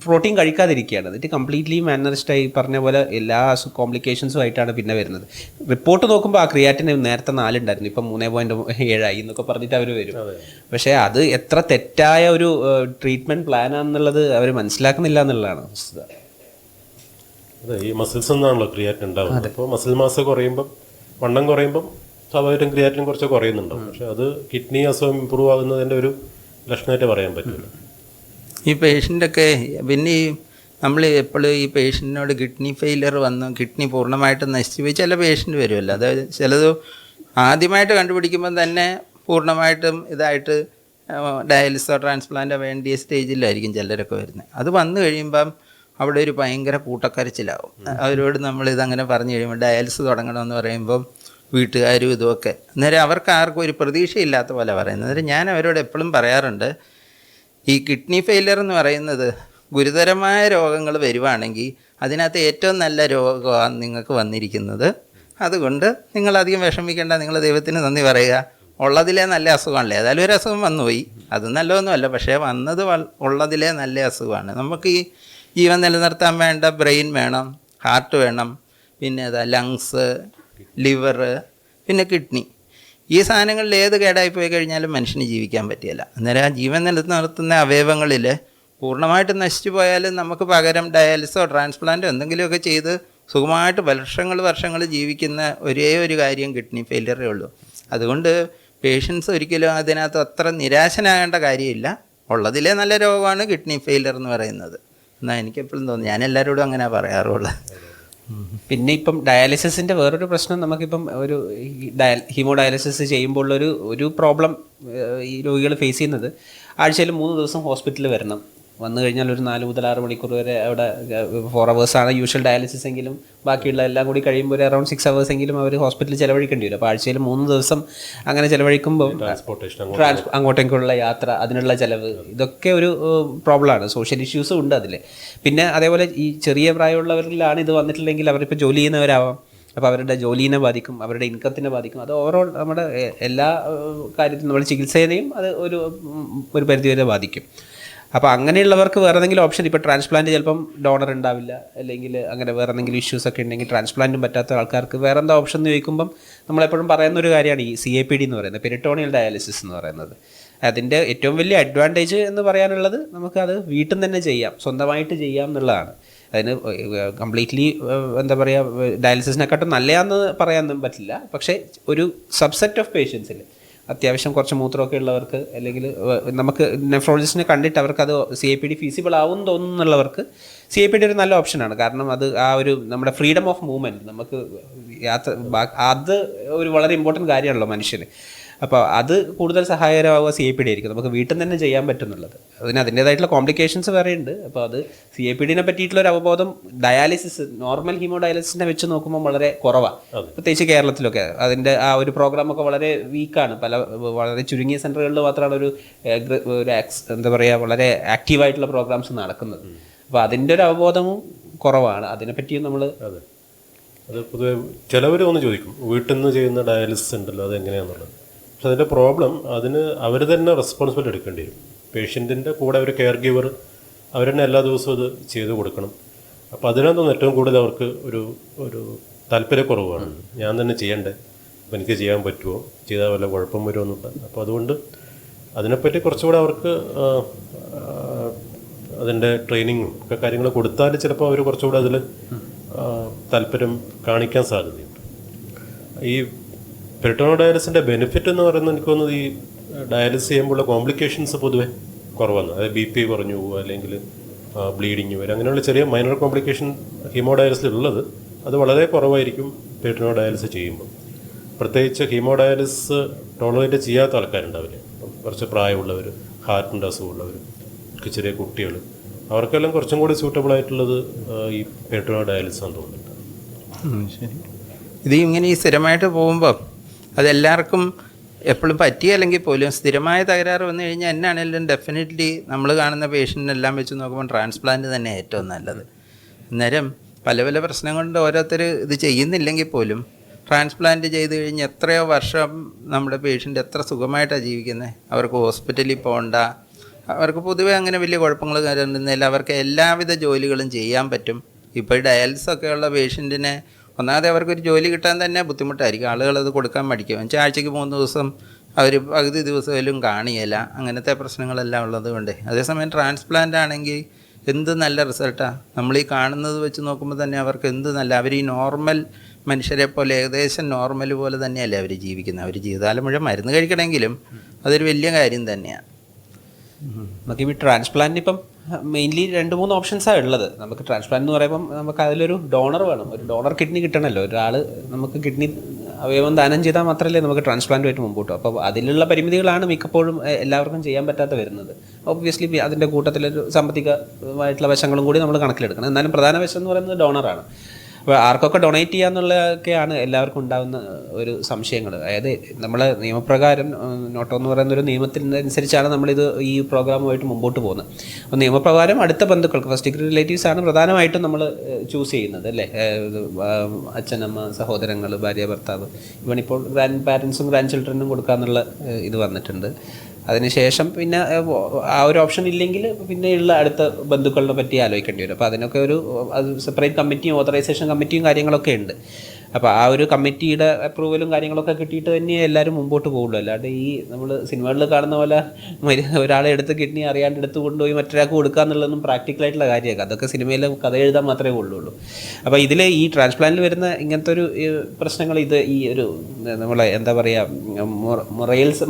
പ്രോട്ടീൻ കഴിക്കാതിരിക്കുകയാണ്. എന്നിട്ട് കംപ്ലീറ്റ്ലി മാനറിസ്റ്റായി പറഞ്ഞ പോലെ എല്ലാ കോംപ്ലിക്കേഷൻസും ആയിട്ടാണ് പിന്നെ വരുന്നത്. റിപ്പോർട്ട് നോക്കുമ്പോൾ ആ ക്രിയാറ്റിന് നേരത്തെ 4 ഉണ്ടായിരുന്നു, ഇപ്പം 3.7 ആയി എന്നൊക്കെ പറഞ്ഞിട്ട് അവർ വരും. പക്ഷേ അത് എത്ര തെറ്റായ ഒരു ട്രീറ്റ്മെൻറ്റ് പ്ലാനാണെന്നുള്ളത് അവർ മനസ്സിലാക്കുന്നില്ല എന്നുള്ളതാണ് വസ്തുത. അതെ, ഈ മസിൽസ് എന്നാണല്ലോ ക്രിയാറ്റിൻ ഉണ്ടാവുന്നത്. അപ്പോൾ മസിൽ മാസ് കുറയുമ്പം, വണ്ണം കുറയുമ്പം സ്വാഭാവികം ക്രിയാറ്റിൻ കുറച്ച് കുറയുന്നുണ്ടാവും. പക്ഷെ അത് കിഡ്നി അസുഖം ഇമ്പ്രൂവ് ആകുന്നതിൻ്റെ ഒരു ലക്ഷണമായിട്ട് പറയാൻ പറ്റില്ല. ഈ പേഷ്യൻ്റൊക്കെ പിന്നെ നമ്മൾ എപ്പോഴും ഈ പേഷ്യൻറ്റിനോട് കിഡ്നി ഫെയിലിയർ വന്നു, കിഡ്നി പൂർണ്ണമായിട്ട് നശിച്ചു പോയി ചില പേഷ്യൻ്റ് വരുമല്ലോ. അതായത് ചിലത് ആദ്യമായിട്ട് കണ്ടുപിടിക്കുമ്പം തന്നെ പൂർണ്ണമായിട്ടും ഇതായിട്ട് ഡയാലിസോ ട്രാൻസ്പ്ലാന്റോ വേണ്ടിയ സ്റ്റേജിലായിരിക്കും ചിലരൊക്കെ വരുന്നത്. അത് വന്നു കഴിയുമ്പം അവിടെ ഒരു ഭയങ്കര കൂട്ടക്കരച്ചിലാവും. അവരോട് നമ്മളിതങ്ങനെ പറഞ്ഞു കഴിയുമ്പോൾ ഡയാലിസിസ് തുടങ്ങണമെന്ന് പറയുമ്പം വീട്ടുകാരും ഇതുമൊക്കെ അന്നേരം അവർക്ക് ആർക്കും ഒരു പ്രതീക്ഷയില്ലാത്ത പോലെ പറയുന്നത്. അന്നേരം ഞാൻ അവരോട് എപ്പോഴും പറയാറുണ്ട്, ഈ കിഡ്നി ഫെയിലിയർ എന്ന് പറയുന്നത് ഗുരുതരമായ രോഗങ്ങൾ വരുവാണെങ്കിൽ അതിനകത്ത് ഏറ്റവും നല്ല രോഗമാണ് നിങ്ങൾക്ക് വന്നിരിക്കുന്നത്. അതുകൊണ്ട് നിങ്ങളധികം വിഷമിക്കേണ്ട, നിങ്ങൾ ദൈവത്തിന് നന്ദി പറയുക. ഉള്ളതിലേ നല്ല അസുഖമാണല്ലേ. ഏതായാലും ഒരു അസുഖം വന്നുപോയി, അത് നല്ലതൊന്നുമല്ല, പക്ഷേ വന്നത് ഉള്ളതിലേ നല്ല അസുഖമാണ്. നമുക്ക് ഈ ജീവൻ നിലനിർത്താൻ വേണ്ട ബ്രെയിൻ വേണം, ഹാർട്ട് വേണം, പിന്നെ ലങ്സ്, ലിവർ, പിന്നെ കിഡ്നി. ഈ സാധനങ്ങളിൽ ഏത് കേടായി പോയി കഴിഞ്ഞാലും മനുഷ്യന് ജീവിക്കാൻ പറ്റില്ല. അന്നേരം ആ ജീവൻ നിലനിർത്തുന്ന അവയവങ്ങളിൽ പൂർണ്ണമായിട്ട് നശിച്ചു പോയാലും നമുക്ക് പകരം ഡയാലിസോ ട്രാൻസ്പ്ലാന്റോ എന്തെങ്കിലുമൊക്കെ ചെയ്ത് സുഖമായിട്ട് വർഷങ്ങൾ ജീവിക്കുന്ന ഒരേ ഒരു കാര്യം കിഡ്നി ഫെയിലിയറേ ഉള്ളൂ. അതുകൊണ്ട് പേഷ്യൻസ് ഒരിക്കലും അതിനകത്ത് അത്ര നിരാശനാകേണ്ട കാര്യമില്ല. ഉള്ളതിലേ നല്ല രോഗമാണ് കിഡ്നി ഫെയിലിയർ എന്ന് പറയുന്നത് എന്നാൽ എനിക്കെപ്പോഴും തോന്നുന്നു. ഞാൻ എല്ലാവരോടും അങ്ങനെ പറയാറുള്ളത്. പിന്നെ ഇപ്പം ഡയാലിസിസിൻ്റെ വേറൊരു പ്രശ്നം, നമുക്കിപ്പം ഒരു ഹീമോ ഡയാലിസിസ് ചെയ്യുമ്പോൾ ഒരു പ്രോബ്ലം ഈ രോഗികൾ ഫേസ് ചെയ്യുന്നത്, ആഴ്ചയിൽ 3 ദിവസം ഹോസ്പിറ്റലിൽ വരണം. വന്നു കഴിഞ്ഞാൽ ഒരു 4 മുതൽ 6 മണിക്കൂർ വരെ അവിടെ 4 hours യൂഷ്വൽ ഡയാലിസിസ് എങ്കിലും ബാക്കിയുള്ള എല്ലാം കൂടി കഴിയുമ്പോൾ ഒരു അറൗണ്ട് 6 hours എങ്കിലും അവർ ഹോസ്പിറ്റലിൽ ചിലവഴിക്കേണ്ടി വരും. അപ്പോൾ ആഴ്ചയിൽ 3 ദിവസം അങ്ങനെ ചിലവഴിക്കുമ്പോൾ അങ്ങോട്ടേക്കുള്ള യാത്ര, അതിനുള്ള ചിലവ്, ഇതൊക്കെ ഒരു പ്രോബ്ലമാണ്. സോഷ്യൽ ഇഷ്യൂസും ഉണ്ട് അതിൽ. പിന്നെ അതേപോലെ ഈ ചെറിയ പ്രായമുള്ളവരിലാണ് ഇത് വന്നിട്ടില്ലെങ്കിൽ അവരിപ്പോൾ ജോലി ചെയ്യുന്നവരാവാം. അപ്പോൾ അവരുടെ ജോലിനെ ബാധിക്കും, അവരുടെ ഇൻകത്തിനെ ബാധിക്കും. അത് ഓവറോൾ നമ്മുടെ എല്ലാ കാര്യത്തിനും, നമ്മുടെ ചികിത്സേനെയും അത് ഒരു പരിധിവരെ ബാധിക്കും. അപ്പോൾ അങ്ങനെയുള്ളവർക്ക് വേറെ എന്തെങ്കിലും ഓപ്ഷൻ, ഇപ്പോൾ ട്രാൻസ്പ്ലാന്റ് ചിലപ്പം ഡോണർ ഉണ്ടാവില്ല, അല്ലെങ്കിൽ അങ്ങനെ വേറെ എന്തെങ്കിലും ഇഷ്യൂസ് ഒക്കെ ഉണ്ടെങ്കിൽ ട്രാൻസ്പ്ലാന്റും പറ്റാത്ത ആൾക്കാർക്ക് വേറെ എന്താ ഓപ്ഷൻ എന്ന് ചോദിക്കുമ്പം നമ്മളെപ്പോഴും പറയുന്ന ഒരു കാര്യമാണ് ഈ CAPD എന്ന് പറയുന്നത്, പെരിറ്റോണിയൽ ഡയാലിസിസ് എന്ന് പറയുന്നത്. അതിൻ്റെ ഏറ്റവും വലിയ അഡ്വാൻറ്റേജ് എന്ന് പറയാനുള്ളത് നമുക്കത് വീട്ടിൽ തന്നെ ചെയ്യാം, സ്വന്തമായിട്ട് ചെയ്യാം എന്നുള്ളതാണ്. അതിന് കംപ്ലീറ്റ്ലി എന്താ പറയുക, ഡയാലിസിസിനെക്കാട്ടും നല്ലതാണെന്ന് പറയാനൊന്നും പറ്റില്ല. പക്ഷേ ഒരു സബ്സെറ്റ് ഓഫ് പേഷ്യൻസിൽ അത്യാവശ്യം കുറച്ച് മൂത്രമൊക്കെ ഉള്ളവർക്ക്, അല്ലെങ്കിൽ നമുക്ക് നെഫ്രോളജിസ്റ്റിനെ കണ്ടിട്ട് അവർക്കത് CAPD ഫീസിബിൾ ആവും തോന്നുന്നുള്ളവർക്ക് CAPD ഒരു നല്ല ഓപ്ഷനാണ്. കാരണം അത് ആ ഒരു നമ്മുടെ ഫ്രീഡം ഓഫ് മൂവ്മെൻറ്റ്, നമുക്ക് അത് ഒരു വളരെ ഇമ്പോർട്ടൻറ്റ് കാര്യമാണല്ലോ മനുഷ്യന്. അപ്പോൾ അത് കൂടുതൽ സഹായകരമാവുക CAPD ആയിരിക്കും, നമുക്ക് വീട്ടിൽ തന്നെ ചെയ്യാൻ പറ്റുന്നുള്ളത്. അതിന് അതിൻ്റേതായിട്ടുള്ള കോംപ്ലിക്കേഷൻസ് വേറെ ഉണ്ട്. അപ്പോൾ അത് CAPDനെ പറ്റിയിട്ടുള്ളൊരു അവബോധം ഡയാലിസിസ്, നോർമൽ ഹീമോ ഡയാലിസിസിനെ വെച്ച് നോക്കുമ്പോൾ വളരെ കുറവാണ്. പ്രത്യേകിച്ച് കേരളത്തിലൊക്കെ അതിൻ്റെ ആ ഒരു പ്രോഗ്രാമൊക്കെ വളരെ വീക്കാണ്. വളരെ ചുരുങ്ങിയ സെൻറ്ററുകളിൽ മാത്രമാണ് ഒരു എന്താ പറയുക, വളരെ ആക്റ്റീവായിട്ടുള്ള പ്രോഗ്രാംസ് നടക്കുന്നത്. അപ്പോൾ അതിൻ്റെ ഒരു അവബോധവും കുറവാണ്. അതിനെപ്പറ്റിയും നമ്മൾ അത് പൊതുവെ ചിലവർ ഒന്ന് ചോദിക്കും, വീട്ടിൽ നിന്ന് ചെയ്യുന്ന ഡയാലിസിസ് ഉണ്ടല്ലോ അതെങ്ങനെയാണെന്നുള്ളത്. പക്ഷെ അതിൻ്റെ പ്രോബ്ലം, അതിന് അവർ തന്നെ റെസ്പോൺസിബിലിറ്റി എടുക്കേണ്ടി വരും. പേഷ്യൻറ്റിൻ്റെ കൂടെ ഒരു കെയർ ഗിവർ അവർ തന്നെ എല്ലാ ദിവസവും ഇത് ചെയ്ത് കൊടുക്കണം. അപ്പോൾ അതിനകത്തൊന്നും ഏറ്റവും കൂടുതൽ അവർക്ക് ഒരു താല്പര്യക്കുറവാണ്. ഞാൻ തന്നെ ചെയ്യണ്ടേ, അപ്പോൾ എനിക്ക് ചെയ്യാൻ പറ്റുമോ, ചെയ്താൽ വല്ല കുഴപ്പം വരുമോ എന്നുള്ള. അപ്പോൾ അതുകൊണ്ട് അതിനെപ്പറ്റി കുറച്ചുകൂടെ അവർക്ക് അതിൻ്റെ ട്രെയിനിങ്ങും ഒക്കെ കാര്യങ്ങൾ കൊടുത്താൽ ചിലപ്പോൾ അവർ കുറച്ചുകൂടെ അതിൽ താല്പര്യം കാണിക്കാൻ സാധ്യതയുണ്ട്. ഈ പെരിറ്റോണൽ ഡയാലിസിൻ്റെ ബെനിഫിറ്റ് എന്ന് പറയുന്നത് എനിക്ക് തോന്നുന്നത് ഈ ഡയാലിസിസ് ചെയ്യുമ്പോഴുള്ള കോംപ്ലിക്കേഷൻസ് പൊതുവെ കുറവാണ്. അതായത് BP കുറഞ്ഞു പോവുക, അല്ലെങ്കിൽ ബ്ലീഡിങ് വരും, അങ്ങനെയുള്ള ചെറിയ മൈനർ കോംപ്ലിക്കേഷൻ ഹീമോ ഡയാലിസിൽ ഉള്ളത് അത് വളരെ കുറവായിരിക്കും പെരിറ്റോണൽ ഡയാലിസിസ് ചെയ്യുമ്പോൾ. പ്രത്യേകിച്ച് ഹീമോ ഡയാലിസിസ് ടോളറേറ്റ് ചെയ്യാത്ത ആൾക്കാരുണ്ടാവില്ലേ, കുറച്ച് പ്രായമുള്ളവർ, ഹാർട്ടിൻ്റെ അസുഖമുള്ളവർ, ചെറിയ കുട്ടികൾ, അവർക്കെല്ലാം കുറച്ചും കൂടി സ്യൂട്ടബിൾ ആയിട്ടുള്ളത് ഈ പെരിറ്റോണൽ ഡയാലിസിസ് ആണെന്ന് തോന്നുന്നുണ്ട്. ശരി. ഇത് ഇങ്ങനെ ഈ സ്ഥിരമായിട്ട് പോകുമ്പോൾ അതെല്ലാവർക്കും എപ്പോഴും പറ്റിയല്ലെങ്കിൽ പോലും സ്ഥിരമായ തകരാറ് വന്നു കഴിഞ്ഞാൽ എന്നാണെങ്കിലും ഡെഫിനറ്റ്ലി നമ്മൾ കാണുന്ന പേഷ്യൻ്റിനെല്ലാം വെച്ച് നോക്കുമ്പോൾ ട്രാൻസ്പ്ലാന്റ് തന്നെ ഏറ്റവും നല്ലത്. അന്നേരം പല പല പ്രശ്നം കൊണ്ട് ഓരോരുത്തർ ഇത് ചെയ്യുന്നില്ലെങ്കിൽ പോലും ട്രാൻസ്പ്ലാന്റ് ചെയ്ത് കഴിഞ്ഞ് എത്രയോ വർഷം നമ്മുടെ പേഷ്യൻ്റ് എത്ര സുഖമായിട്ടാണ് ജീവിക്കുന്നത്. അവർക്ക് ഹോസ്പിറ്റലിൽ പോകണ്ട, അവർക്ക് പൊതുവെ അങ്ങനെ വലിയ കുഴപ്പങ്ങൾ കരുതുന്നില്ല, അവർക്ക് എല്ലാവിധ ജോലികളും ചെയ്യാൻ പറ്റും. ഇപ്പോൾ ഡയാലിസിസ് ഒക്കെയുള്ള പേഷ്യൻറ്റിനെ ഒന്നാമത് അവർക്കൊരു ജോലി കിട്ടാൻ തന്നെ ബുദ്ധിമുട്ടായിരിക്കും, ആളുകളത് കൊടുക്കാൻ മടിക്കും. വെച്ചാൽ ആഴ്ചയ്ക്ക് 3 ദിവസം അവർ പകുതി ദിവസത്തിലും കാണിയില്ല, അങ്ങനത്തെ പ്രശ്നങ്ങളെല്ലാം ഉള്ളത് കൊണ്ട്. അതേസമയം ട്രാൻസ്പ്ലാന്റ് ആണെങ്കിൽ എന്ത് നല്ല റിസൾട്ടാണ്. നമ്മൾ ഈ കാണുന്നത് വെച്ച് നോക്കുമ്പോൾ തന്നെ അവർക്ക് എന്ത് നല്ല, അവർ ഈ നോർമൽ മനുഷ്യരെ പോലെ ഏകദേശം നോർമൽ പോലെ തന്നെയല്ലേ അവർ ജീവിക്കുന്നത്. അവർ ജീവിതകാലം മുഴുവൻ മരുന്ന് കഴിക്കണമെങ്കിലും അതൊരു വലിയ കാര്യം തന്നെയാണ്. നമുക്ക് ഈ ട്രാൻസ്പ്ലാന്റ് ഇപ്പം മെയിൻലി 2-3 ഓപ്ഷൻസാണ് ഉള്ളത്. നമുക്ക് ട്രാൻസ്പ്ലാന്റ് എന്ന് പറയുമ്പം നമുക്ക് അതിലൊരു ഡോണർ വേണം, ഒരു ഡോണർ കിഡ്നി കിട്ടണമല്ലോ. ഒരാൾ നമുക്ക് കിഡ്നി അവയവം ദാനം ചെയ്താൽ മാത്രമല്ലേ നമുക്ക് ട്രാൻസ്പ്ലാന്റുമായിട്ട് മുമ്പോട്ട്. അപ്പോൾ അതിലുള്ള പരിമിതികളാണ് മിക്കപ്പോഴും എല്ലാവർക്കും ചെയ്യാൻ പറ്റാത്ത വരുന്നത്. ഒബ്വിയസ്ലി അതിൻ്റെ കൂട്ടത്തിലൊരു സാമ്പത്തികമായിട്ടുള്ള വശങ്ങളും കൂടി നമ്മൾ കണക്കിലെടുക്കണം. എന്നാലും പ്രധാന വശം എന്ന് പറയുന്നത് ഡോണറാണ്. അപ്പോൾ ആർക്കൊക്കെ ഡൊണേറ്റ് ചെയ്യാന്നുള്ളതൊക്കെയാണ് എല്ലാവർക്കും ഉണ്ടാകുന്ന ഒരു സംശയങ്ങൾ. അതായത് നമ്മളെ നിയമപ്രകാരം നോട്ടോ എന്ന് പറയുന്ന ഒരു നിയമത്തിനനുസരിച്ചാണ് നമ്മളിത് ഈ പ്രോഗ്രാമുമായിട്ട് മുമ്പോട്ട് പോകുന്നത്. അപ്പോൾ നിയമപ്രകാരം അടുത്ത ബന്ധുക്കൾക്ക്, ഫസ്റ്റ് ഡിഗ്രി റിലേറ്റീവ്സ് ആണ് പ്രധാനമായിട്ടും നമ്മൾ ചൂസ് ചെയ്യുന്നത് അല്ലേ. അച്ഛനമ്മ, സഹോദരങ്ങൾ, ഭാര്യ, ഭർത്താവ്, ഇവണിപ്പോൾ ഗ്രാൻഡ് പാരൻസും ഗ്രാൻഡ് ചിൽഡ്രനും കൊടുക്കാന്നുള്ള ഇത് വന്നിട്ടുണ്ട്. അതിനുശേഷം പിന്നെ ആ ഒരു ഓപ്ഷൻ ഇല്ലെങ്കിൽ പിന്നെയുള്ള അടുത്ത ബന്ധുക്കളെ പറ്റി ആലോചിക്കേണ്ടി വരും. അപ്പോൾ അതിനൊക്കെ ഒരു അത് സെപ്പറേറ്റ് കമ്മിറ്റിയും ഓതറൈസേഷൻ കമ്മിറ്റിയും കാര്യങ്ങളൊക്കെ ഉണ്ട്. അപ്പോൾ ആ ഒരു കമ്മിറ്റിയുടെ അപ്രൂവലും കാര്യങ്ങളൊക്കെ കിട്ടിയിട്ട് തന്നെ എല്ലാവരും മുമ്പോട്ട് പോകുള്ളൂ. അല്ലാണ്ട് ഈ നമ്മൾ സിനിമകളിൽ കാണുന്ന പോലെ ഒരാളെ എടുത്ത് കിഡ്നി അറിയാണ്ട് എടുത്ത് കൊണ്ടുപോയി മറ്റൊരാൾക്ക് കൊടുക്കുക എന്നുള്ളതൊന്നും പ്രാക്ടിക്കലായിട്ടുള്ള കാര്യമാണ്. അതൊക്കെ സിനിമയിൽ കഥ എഴുതാൻ മാത്രമേ ഉള്ളൂ. അപ്പോൾ ഇതിൽ ഈ ട്രാൻസ്പ്ലാന്റിൽ വരുന്ന ഇങ്ങനത്തെ ഒരു പ്രശ്നങ്ങൾ, ഇത് ഈ ഒരു നമ്മളെ എന്താ പറയുക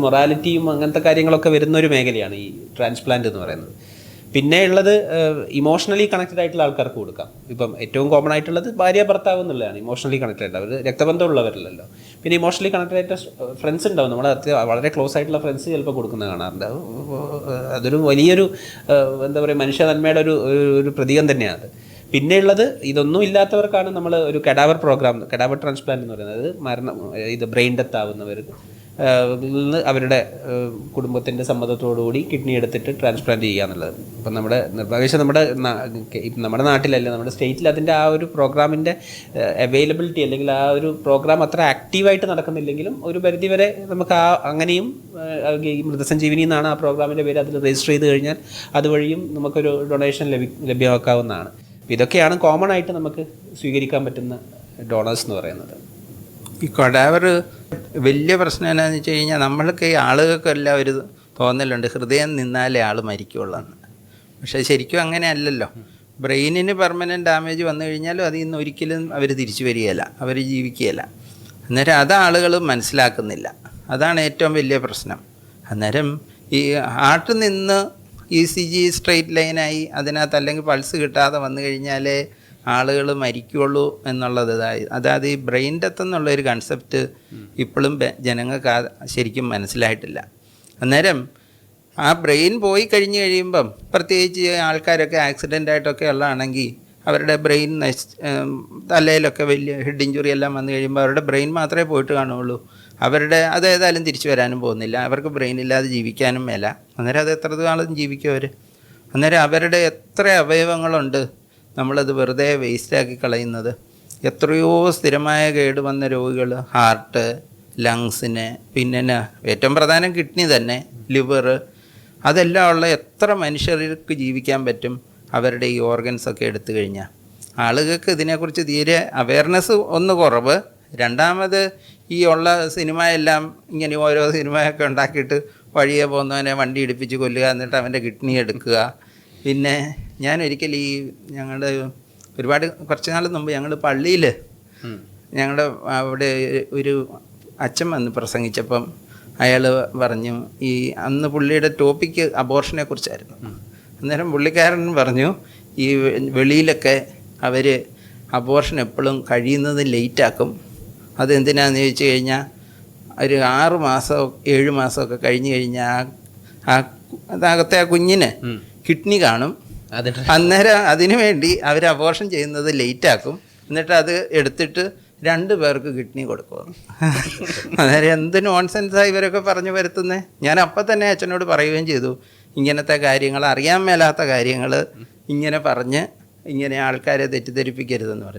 മൊറാലിറ്റിയും അങ്ങനത്തെ കാര്യങ്ങളൊക്കെ വരുന്ന ഒരു മേഖലയാണ് ഈ ട്രാൻസ്പ്ലാന്റ് എന്ന് പറയുന്നത്. പിന്നെ ഉള്ളത് ഇമോഷണലി കണക്റ്റഡ് ആയിട്ടുള്ള ആൾക്കാർക്ക് കൊടുക്കാം. ഇപ്പം ഏറ്റവും കോമൺ ആയിട്ടുള്ളത് ഭാര്യ ഭർത്താവ് എന്നുള്ളതാണ് ഇമോഷണലി കണക്റ്റഡ്. അവർ രക്തബന്ധമുള്ളവരല്ലല്ലോ. പിന്നെ ഇമോഷണലി കണക്റ്റഡ് ആയിട്ട് ഫ്രണ്ട്സ് ഉണ്ടാവും, നമ്മൾ വളരെ ക്ലോസ് ആയിട്ടുള്ള ഫ്രണ്ട്സ് ചിലപ്പോൾ കൊടുക്കുന്നത് കാണാറുണ്ട്. അതൊരു വലിയൊരു എന്താ പറയുക മനുഷ്യ നന്മയുടെ ഒരു പ്രതീകം തന്നെയാണ്. പിന്നെയുള്ളത് ഇതൊന്നും ഇല്ലാത്തവർക്കാണ് നമ്മൾ ഒരു കഡാവർ പ്രോഗ്രാം, കഡാവർ ട്രാൻസ്പ്ലാന്റ് എന്ന് പറയുന്നത്. ഇത് ബ്രെയിൻ ഡെത്ത് ആവുന്നവർക്ക് നിന്ന് അവരുടെ കുടുംബത്തിൻ്റെ സമ്മതത്തോടുകൂടി കിഡ്നി എടുത്തിട്ട് ട്രാൻസ്പ്ലാന്റ് ചെയ്യുക എന്നുള്ളത്. അപ്പം നമ്മുടെ നിർഭാഗ്യവശാൽ നമ്മുടെ നാട്ടിലല്ല, നമ്മുടെ സ്റ്റേറ്റിൽ അതിൻ്റെ ആ ഒരു പ്രോഗ്രാമിൻ്റെ അവൈലബിലിറ്റി അല്ലെങ്കിൽ ആ ഒരു പ്രോഗ്രാം അത്ര ആക്റ്റീവായിട്ട് നടക്കുന്നില്ലെങ്കിലും ഒരു പരിധിവരെ നമുക്ക് അങ്ങനെയും ഈ മൃതസഞ്ജീവിനി എന്നാണ് ആ പ്രോഗ്രാമിൻ്റെ പേര്, അതിൽ രജിസ്റ്റർ ചെയ്ത് കഴിഞ്ഞാൽ അതുവഴിയും നമുക്കൊരു ഡൊണേഷൻ ലഭ്യമാക്കാവുന്നതാണ്. ഇതൊക്കെയാണ് കോമൺ ആയിട്ട് നമുക്ക് സ്വീകരിക്കാൻ പറ്റുന്ന ഡോണേഴ്സ് എന്ന് പറയുന്നത്. ഈ കടാവർ വലിയ പ്രശ്നം എന്നാന്ന് വെച്ച് കഴിഞ്ഞാൽ നമ്മൾക്ക് ഈ ആളുകൾക്കെല്ലാം ഒരു തോന്നലുണ്ട് ഹൃദയം നിന്നാലേ ആൾ മരിക്കുള്ളൂ എന്ന്. പക്ഷേ ശരിക്കും അങ്ങനെ അല്ലല്ലോ. ബ്രെയിനിന് പെർമനൻറ്റ് ഡാമേജ് വന്നു കഴിഞ്ഞാലും അതിൽ നിന്ന് ഒരിക്കലും അവർ തിരിച്ചു വരികയില്ല, അവർ ജീവിക്കുകയില്ല. അന്നേരം അത് ആളുകൾ മനസ്സിലാക്കുന്നില്ല, അതാണ് ഏറ്റവും വലിയ പ്രശ്നം. അന്നേരം ഈ ഹാർട്ട് നിന്ന് ECG സ്ട്രെയിറ്റ് ലൈനായി അതിനകത്ത് അല്ലെങ്കിൽ പൾസ് കിട്ടാതെ വന്നു കഴിഞ്ഞാലേ ആളുകൾ മരിക്കുള്ളൂ എന്നുള്ളത്. അതായത് ഈ ബ്രെയിൻ ഡെത്ത് എന്നുള്ളൊരു കൺസെപ്റ്റ് ഇപ്പോഴും ജനങ്ങൾക്ക് ശരിക്കും മനസ്സിലായിട്ടില്ല. അന്നേരം ആ ബ്രെയിൻ പോയി കഴിഞ്ഞ് കഴിയുമ്പം, പ്രത്യേകിച്ച് ആൾക്കാരൊക്കെ ആക്സിഡൻ്റായിട്ടൊക്കെ ഉള്ളതാണെങ്കിൽ അവരുടെ ബ്രെയിൻ തലയിലൊക്കെ വലിയ ഹെഡ് ഇഞ്ചുറി എല്ലാം വന്നു കഴിയുമ്പോൾ അവരുടെ ബ്രെയിൻ മാത്രമേ പോയിട്ട് കാണുകയുള്ളൂ. അതേതായാലും തിരിച്ചു വരാനും പോകുന്നില്ല, അവർക്ക് ബ്രെയിൻ ഇല്ലാതെ ജീവിക്കാനും മേല. അന്നേരം അത് എത്ര നാളും ജീവിക്കും അവർ. അന്നേരം അവരുടെ എത്ര അവയവങ്ങളുണ്ട് നമ്മളത് വെറുതെ വേസ്റ്റാക്കി കളയുന്നത്. എത്രയോ സ്ഥിരമായ കേട് വന്ന രോഗികൾ, ഹാർട്ട്, ലങ്സിന്, പിന്നെ ഏറ്റവും പ്രധാനം കിഡ്നി തന്നെ, ലിവർ, അതെല്ലാം ഉള്ള എത്ര മനുഷ്യർക്ക് ജീവിക്കാൻ പറ്റും അവരുടെ ഈ ഓർഗൻസൊക്കെ എടുത്തു കഴിഞ്ഞാൽ. ആളുകൾക്ക് ഇതിനെക്കുറിച്ച് തീരെ അവയർനെസ് ഒന്ന് കുറവ്. രണ്ടാമത് ഈ ഉള്ള സിനിമയെല്ലാം ഇങ്ങനെ ഓരോ സിനിമയൊക്കെ ഉണ്ടാക്കിയിട്ട് വഴിയെ പോകുന്നവനെ വണ്ടി ഇടിപ്പിച്ച് കൊല്ലുക, എന്നിട്ട് അവൻ്റെ കിഡ്നി എടുക്കുക. പിന്നെ ഞാൻ ഒരിക്കൽ ഈ ഞങ്ങളുടെ കുറച്ച് നാൾ മുമ്പ് ഞങ്ങൾ പള്ളിയിൽ ഞങ്ങളുടെ അവിടെ ഒരു അച്ഛൻ വന്ന് പ്രസംഗിച്ചപ്പം അയാൾ പറഞ്ഞു, ഈ അന്ന് പുള്ളിയുടെ ടോപ്പിക്ക് അബോർഷനെ കുറിച്ചായിരുന്നു. അന്നേരം പുള്ളിക്കാരൻ പറഞ്ഞു, ഈ വെളിയിലൊക്കെ അവർ അബോർഷൻ എപ്പോഴും കഴിയുന്നത് ലേറ്റാക്കും. അതെന്തിനാന്ന് ചോദിച്ചു കഴിഞ്ഞാൽ ഒരു 6 മാസം 7 മാസമൊക്കെ കഴിഞ്ഞ് കഴിഞ്ഞാൽ അതകത്തെ ആ കുഞ്ഞിന് കിഡ്നി കാണും. അന്നേരം അതിനു വേണ്ടി അവർ അബോർഷൻ ചെയ്യുന്നത് ലേറ്റാക്കും. എന്നിട്ട് അത് എടുത്തിട്ട് 2 പേർക്ക് കിഡ്നി കൊടുക്കും. അന്നേരം എന്ത് നോൺസെൻസാണ് ഇവരൊക്കെ പറഞ്ഞു വരുത്തുന്നത്. ഞാൻ അപ്പം തന്നെ അച്ഛനോട് പറയുകയും ചെയ്തു, ഇങ്ങനത്തെ കാര്യങ്ങൾ, അറിയാൻ മേലാത്ത കാര്യങ്ങൾ ഇങ്ങനെ പറഞ്ഞ് ഇങ്ങനെ ആൾക്കാരെ തെറ്റിദ്ധരിപ്പിക്കരുതെന്ന് പറഞ്ഞു.